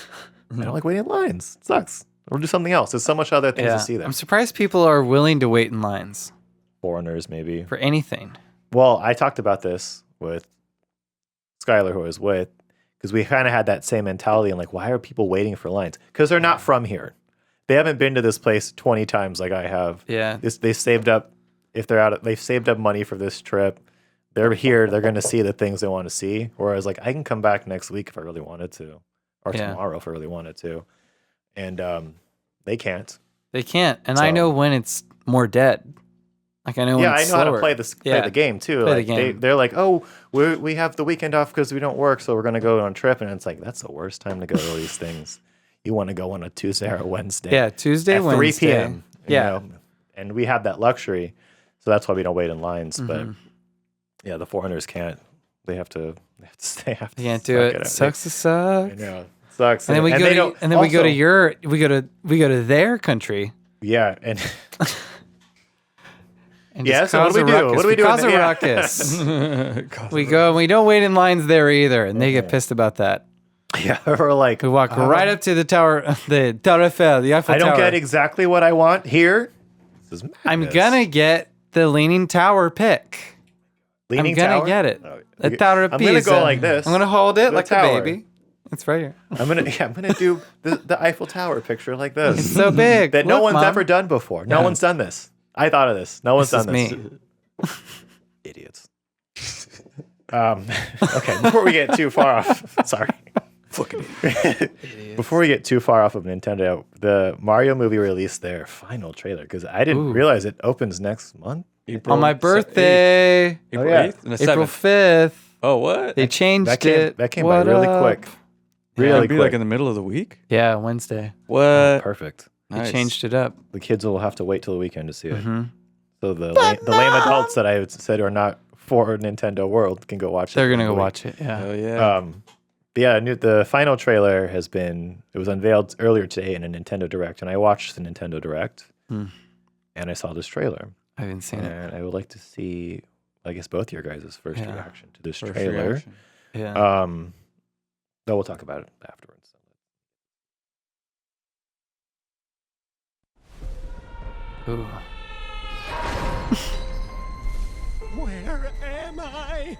don't like waiting in lines. It sucks. We'll do something else. There's so much other things to see there. I'm surprised people are willing to wait in lines Foreigners, maybe. for anything. Well, I talked about this with Skylar, who I was with, because we kind of had that same mentality and like, why are people waiting for lines? Because they're not from here. They haven't been to this place 20 times like I have. Yeah. They saved up, if they're out, they've saved up money for this trip. They're here. They're going to see the things they want to see. Whereas like I can come back next week if I really wanted to, or Yeah. tomorrow if I really wanted to, and they can't. They can't. And I So- know when it's more dead. Like I know when Yeah, I it's know how to slower. play the game too. Play the Like game. they're like, oh, we have the weekend off because we don't work, so we're going to go on a trip, and it's like that's the worst time to go to these things. You want to go on a Tuesday or a Wednesday. Yeah, Tuesday, at 3 Wednesday. p.m. you Yeah. know? And we have that luxury, so that's why we don't wait in lines. But yeah, the foreigners can't. They have to. They have to. You can't do suck it. out. Sucks to suck. I know. It sucks. And then we go they to don't- and then we go to also- we go to their country. Yeah, and And Yeah, just so what cause do we a do? ruckus. What do we do Cause a with it? Yeah. ruckus. We go and we don't wait in lines there either, and they get pissed about that. yeah, we're like We walk right up to the tower, the Tower Eiffel, the Eiffel I don't Tower. get exactly what I want here. This is I'm madness. gonna get the Leaning Tower pick. Leaning I'm gonna tower? get it. Oh, The Tower of I'm Pisa. gonna go like this. I'm gonna hold it The like tower. a baby. It's right here. I'm gonna do the Eiffel Tower picture like this. It's so big that no Look, one's Mom. ever done before. No one's done this. I thought of this. No one's This done is this. me. Idiots. Okay, before we get too far off, sorry. Fucking before we get too far off of Nintendo, the Mario movie released their final trailer because I didn't realize it opens next month. On my birthday, April yeah. 8th? And the April 7th. 5th, Oh, what? they changed That came it. that came What by really up? quick. Really Really be quick. like in the middle of the week? Yeah, Wednesday. What? Perfect. They Nice. changed it up. The kids will have to wait till the weekend to see it. So the lame adults that I said are not for Nintendo World can go watch it. They're gonna during go the week. watch it. Yeah. Oh, yeah. But yeah, the final trailer it was unveiled earlier today in a Nintendo Direct, and I watched the Nintendo Direct, and I saw this trailer, I haven't seen it. and I would like to see, I guess, both your guys' first Yeah. reaction to this First trailer. reaction. Yeah. No, we'll talk about it afterwards. Ooh. Where am I?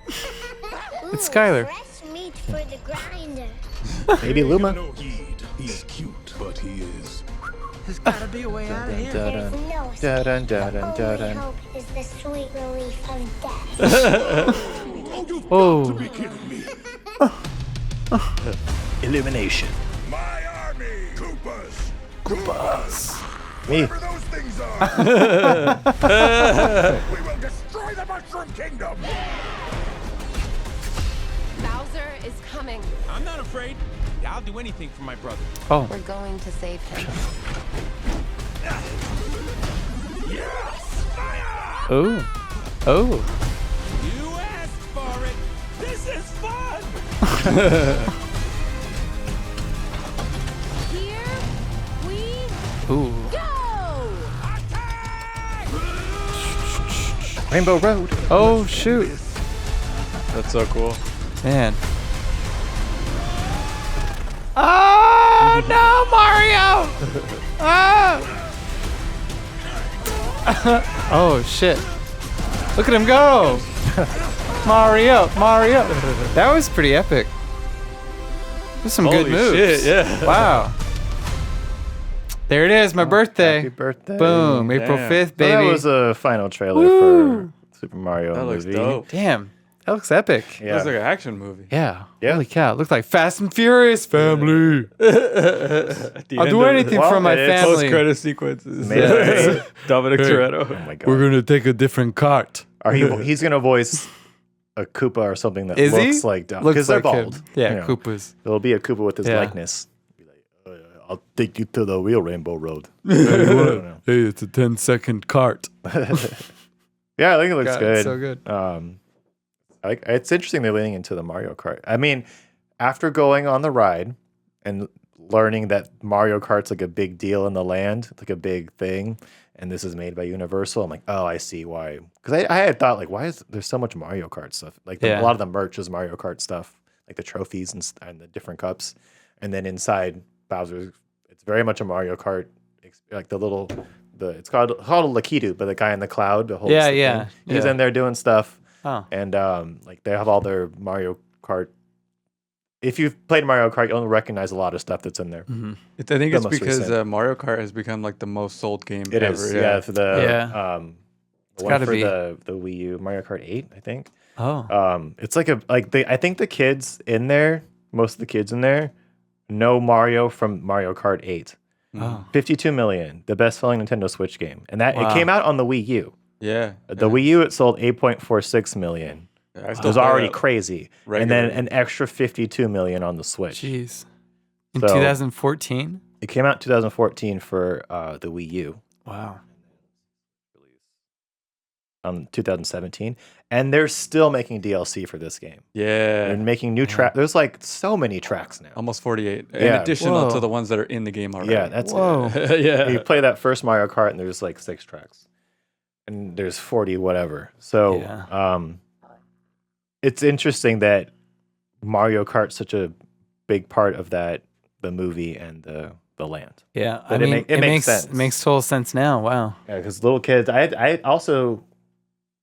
It's Skylar. Fresh meat for the grinder. Maybe Luma. No heed. He's cute, but he is. There's gotta be a way out of here. There's no escape. Dun, dun, The dun, only dun, dun. hope is the sweet relief of death. Oh, you've Oh. got to be kidding me. Illumination. My army, Koopas. Me. Whatever those things are. We will destroy the Mushroom Kingdom. Bowser is coming. I'm not afraid. I'll do anything for my brother. Oh. We're going to save him. Oh. Oh. You asked for it. This is fun. Here we Ooh. go! Attack! Rainbow Road. Oh shoot, That's so cool. man. Oh no, Mario! Oh! Oh shit! Look at him go! Mario! That was pretty epic. There's some good Holy moves. shit, yeah. Wow. There it is, my birthday. Happy birthday. Boom, April Damn. 5th, So baby. that was a final trailer Woo. for Super Mario That looks movie. dope. Damn, that looks epic. Yeah. Looks like an action movie. Yeah. Yeah. Holy cow, it looked like Fast and Furious family. I'll do anything Well, for my it's family. Post-credit sequences. Amazing. Dominic Oh Toretto. my god. gonna take a different cart. He's gonna voice a Koopa or something that Is he? looks like Doc. Looks Because they're like bald. him. Yeah, you know. Koopas. There'll be a Koopa with his Yeah. likeness. Be like, I'll take you to the real Rainbow Road. Hey, it's a 10-second cart. Yeah, I think it looks God, good. it's so good. It's interesting they're leaning into the Mario Kart. I mean, after going on the ride and learning that Mario Kart's like a big deal in the land, it's like a big thing, and this is made by Universal, I'm like, oh, I see why. Because I had thought, like, why is there so much Mario Kart stuff? Like, Yeah. a lot of the merch is Mario Kart stuff, like the trophies and the different cups. And then inside Bowser's, it's very much a Mario Kart, like it's called a Lakitu, but the guy in the cloud, the whole Yeah, thing, yeah, he's yeah. in there doing stuff. Oh. And like they have all their Mario Kart. If you've played Mario Kart, you'll recognize a lot of stuff that's in there. Mm-hmm. I think The it's most because recent. Mario Kart has become like the most sold game It ever. is, yeah. For the Yeah. the one gotta for be. the Wii U, Mario Kart 8, I think. Oh. It's like I think the kids in there, most of the kids in there, know Mario from Mario Kart 8. Oh. 52 million, the best-selling Nintendo Switch game, and that Wow. it came out on the Wii U. Yeah. The Wii U, it sold 8.46 million. I It still was play already that crazy, and then regularly. an extra 52 million on the Switch. Jeez. In So- 2014? It came out in 2014 for the Wii U. Wow. 2017, and they're still making DLC for this game. Yeah. They're making new track. There's like so many tracks now. Almost 48. Yeah. In additional Whoa. to the ones that are in the game already. Yeah, that's Whoa. yeah. You play that first Mario Kart, and there's like 6 tracks, and there's 40 whatever. So, Yeah. it's interesting that Mario Kart's such a big part of the movie and the land. Yeah. But I it mean, make- it makes sense. It makes total sense now. Wow. Yeah, because little kids. I also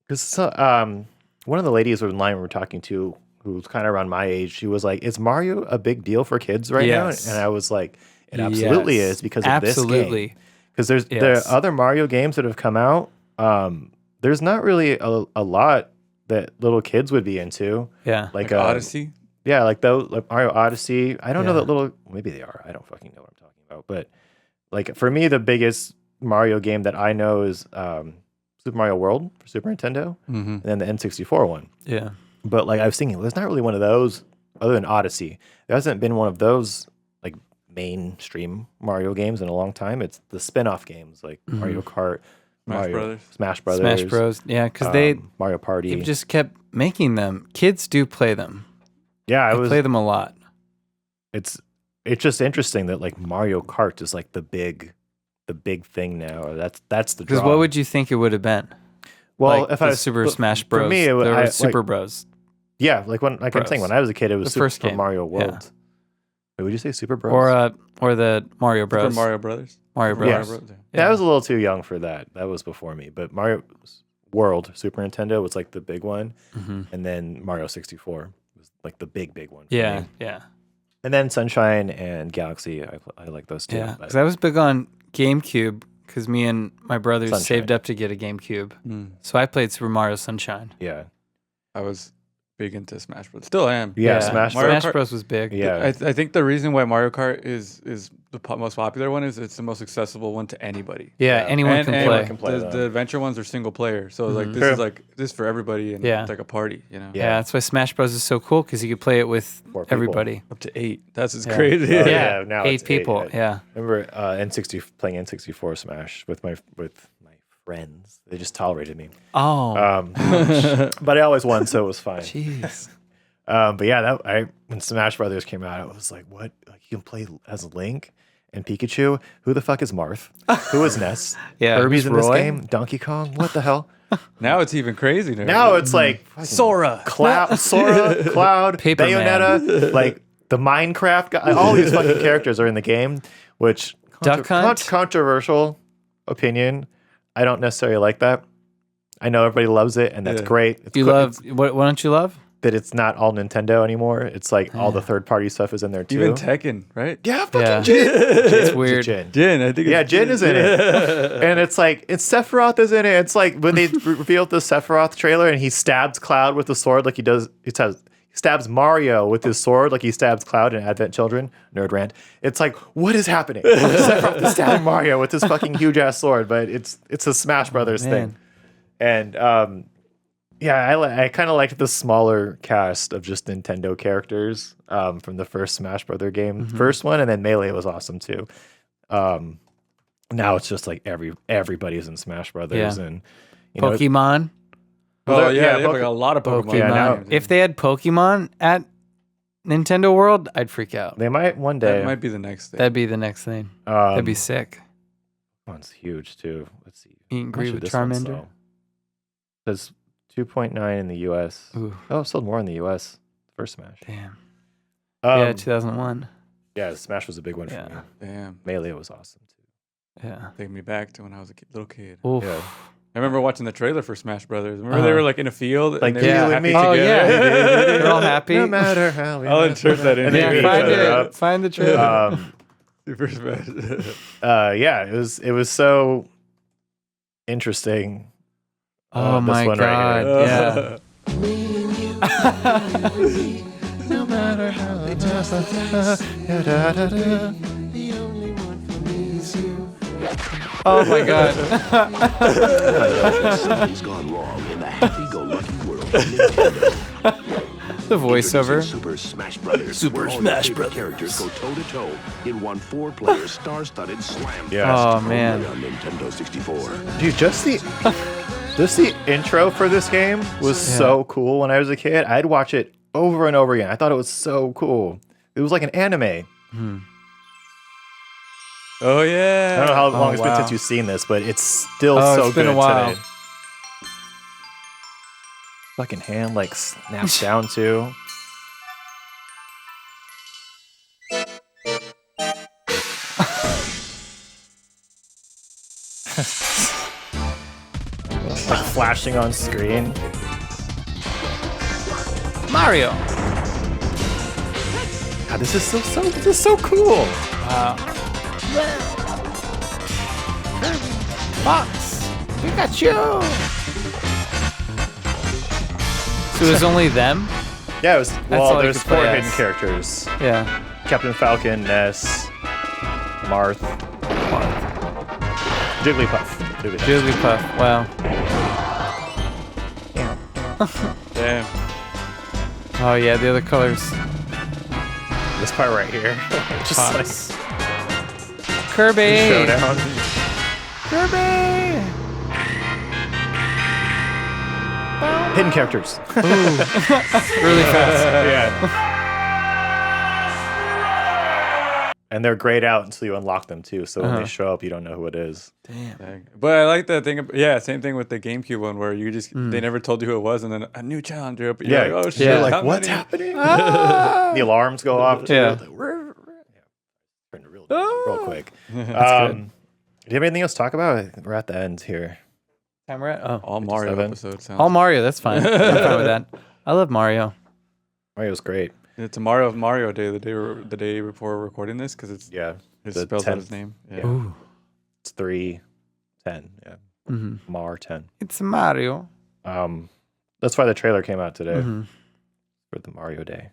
because one of the ladies online we were talking to, who was kind of around my age, she was like, "Is Mario a big deal for kids right Yes. now?" And I was like, "It absolutely Yes. is because of this game." Absolutely. Because there Yes. are other Mario games that have come out. There's not really a lot that little kids would be into. Yeah. Like Odyssey. Yeah, like those, like Mario Odyssey. I don't know Yeah. that little. Maybe they are. I don't fucking know what I'm talking about. But like for me, the biggest Mario game that I know is Super Mario World for Super Nintendo, Mm-hmm. and then the N64 one. Yeah. But like I was thinking, there's not really one of those other than Odyssey. There hasn't been one of those like mainstream Mario games in a long time. It's the spin-off games like Mario Kart, Smash Brothers, Smash Bros. Yeah, because they Mario Party. they've just kept making them. Kids do play them. yeah, They play them a lot. It's just interesting that like Mario Kart is like the big thing now. Or that's the Because draw. what would you think it would have been? well like if the I was Super but Smash for Bros. me, it, There I, were like, Super Bros. yeah, like when I'm saying Bros. when I was a kid, it was The Super first game. Mario Yeah. World. Wait, would you say Super Bros? Or the Mario Bros. Super Mario Brothers. Mario Bros. Yes. Mario Bros. Yeah, I was a little too young for that. That was before me. But Mario World, Super Nintendo was like the big one, and then Mario 64 was like the big one. For Yeah, me. yeah, And then Sunshine and Galaxy, I like those too. yeah. but- Because I was big on GameCube because me and my brothers Sunshine. saved up to get a GameCube. So I played Super Mario Sunshine. yeah, I was big into Smash Bros. Still am. Yeah, Smash Mario Smash Kart- Bros was big. yeah. I think the reason why Mario Kart is the most popular one is it's the most accessible one to anybody. Yeah, anyone And- can and play. can play the, them. the adventure ones are single player, so like this True. is like this for everybody, and Yeah. it's like a party, you know. Yeah, that's why Smash Bros is so cool because you could play it with 4 people. everybody. Up to 8. That's just Yeah. crazy. Oh, Yeah, yeah, now 8 it's 8, people. yeah. Yeah. Remember playing N64 Smash with my friends. They just tolerated me. Oh, But I always won, so it was fine. jeez. But yeah, when Smash Brothers came out, I was like, what? Like you can play as Link and Pikachu? Who the fuck is Marth? Who is Ness? Yeah, Kirby's who's in this Roy? game? Donkey Kong? What the hell? Now it's even crazier. Now it's like Sora. Sora, Cloud, Paper Man. Bayonetta, like the Minecraft guy. All these fucking characters are in the game, which Duck Hunt? controversial opinion. I don't necessarily like that. I know everybody loves it, and that's great. It's You cool. love what don't you love? That it's not all Nintendo anymore. It's like all the third party stuff is in there too. Even Tekken, right? Yeah, fucking Yeah. Jin. It's weird. Jin, I think. Yeah, Jin is in it. And it's like, Sephiroth is in it. It's like when they revealed the Sephiroth trailer and he stabs Cloud with the sword like he does, he stabs Mario with his sword like he stabs Cloud in Advent Children. Nerd rant. It's like, what is happening? Sephiroth is stabbing Mario with his fucking huge ass sword, but it's a Smash Brothers thing. And yeah, I kind of liked the smaller cast of just Nintendo characters from the first Smash Brother game, first one, and then Melee was awesome too. Now it's just like everybody's in Smash Brothers, and you know, Pokemon. Oh yeah, yeah, they have like a lot of Pokemon. Yeah, now- games. If they had Pokemon at Nintendo World, I'd freak out. they might one day. that might be the next thing. That'd be the next thing. That'd be sick. One's huge too. Let's see. Meet and How greet much with did this one Charmander. sell? Says 2.9 in the U.S. Ooh, Oh, it sold more in the U.S. First Smash. damn. Um, Yeah, 2001. yeah, Smash was a big one Yeah. for me. Damn, Melee was awesome too. Yeah. take me back to when I was a little kid. Oof. Yeah. I remember watching the trailer for Smash Brothers. Remember they were like in a field, Like and they you were and happy me. Oh, together. yeah. They're all happy. No matter how we I'll mess insert it that up. in And there. they beat Find each other it. up. Find the trailer. Super Smash. Yeah, it was so interesting. Oh this my one right god. here. Yeah. No matter how they mess up. Oh my god. Something's gone wrong in the happy-go-lucky world of Nintendo. The voiceover. Super Smash Brothers. Super where all your Smash favorite Brothers. characters go toe-to-toe in one 4-player star-studded slam. Yeah. Oh Only man. on Nintendo 64. Dude, just the intro for this game was so cool when I was a kid. I'd watch it over and over again. I thought it was so cool. It was like an anime. Oh yeah. I don't know how long it's been wow. since you've seen this, but it's still Oh, so it's been good a while. today. Fucking hand like snaps down too. Like flashing on screen. Mario. God, this is so cool. Fox. Pikachu. So it was only them? Yeah, it was. Well, all you there's could play 4 as. hidden characters: Yeah. Captain Falcon, Ness, Marth, Jigglypuff. Jigglypuff. Wow. Damn. Oh yeah, the other colors. This part right here, just Fox. like Kirby. showdown. Kirby. Hidden characters. Really fast. Yeah. And they're grayed out until you unlock them too. So when they show up, you don't know who it is. Dang. But I like that thing. Yeah, same thing with the GameCube one where you just they never told you who it was, and then a new challenger. But you're like, oh shit! Yeah. Like, how what's many? happening? The alarms go off. Too. Yeah. Turn to real quick. Do you have anything else to talk about? We're at the end here. Time we're at. Oh. All Mario 57. episodes. Sounds All Mario. That's fine. I'm fine with that. I love Mario. Mario's great. It's a Mario Day, the day before we're recording this, because it's Yeah. it the spells out 10th. his name. Yeah. Ooh. It's 3/10. Yeah. Mar 10. It's Mario. That's why the trailer came out today for the Mario Day.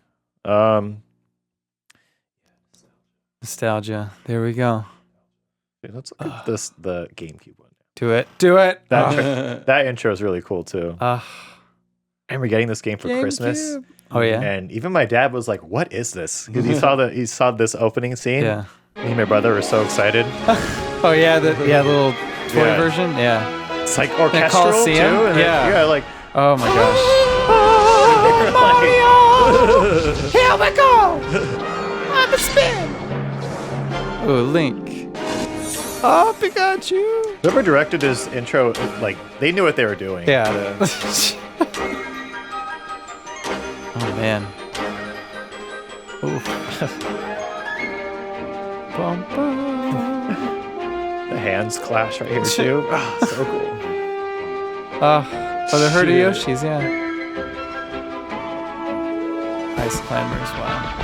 Nostalgia. There we go. Dude, let's look at the GameCube one. Do it. Do it. That intro is really cool too. And we're getting this game for Christmas. GameCube. Oh yeah. And even my dad was like, "What is this?" Because he saw this opening scene. Yeah. Me and my brother were so excited. Oh yeah. The little toy Yeah. version. Yeah. It's like orchestral too. Coliseum? And Yeah. yeah, like Oh my gosh. Here we go. I'm a spin. Oh, Link. Oh, Pikachu. Whoever directed this intro, like, they knew what they were doing. Yeah. Oh, man. Oof. Bum, bum. The hands clash right here, too. Oh, so cool. Oh, the herd of Yoshis, yeah. Ice climbers, wow.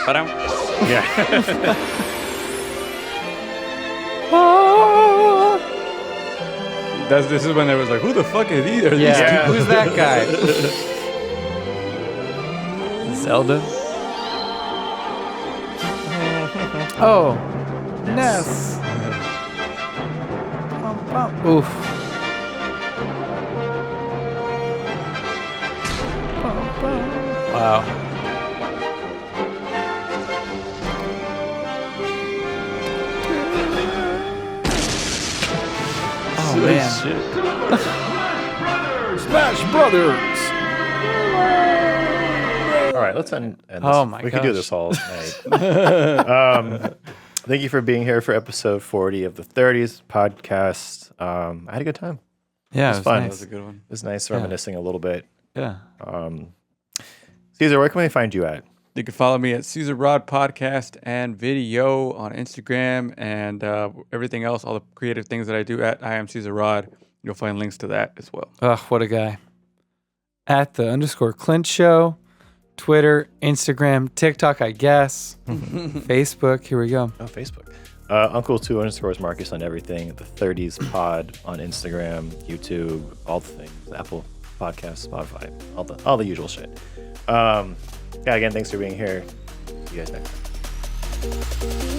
Ba-dum. Yeah. This is when they was like, who the fuck are these? Yeah, who's that guy? Zelda? Oh, Ness. Oof. Wow. Oh man. Smash Brothers. All right, let's end this. Oh my We could do gosh. this all night. Thank you for being here for episode 40 of the 30s podcast. I had a good time. Yeah, It was fun. That nice. was a good one. It was nice reminiscing a little bit. Yeah. Caesar, where can we find you at? You can follow me at Caesar Rod Podcast and Video on Instagram and everything else, all the creative things that I do at I Am Caesar Rod. You'll find links to that as well. Ugh, what a guy. At the _Clint show, Twitter, Instagram, TikTok, I guess, Facebook. Here we go. Oh, Facebook. Uncle2 Marcus on everything. The 30s pod on Instagram, YouTube, all the things. Apple Podcasts, Spotify, all the usual shit. Yeah, again, thanks for being here. See you guys next time.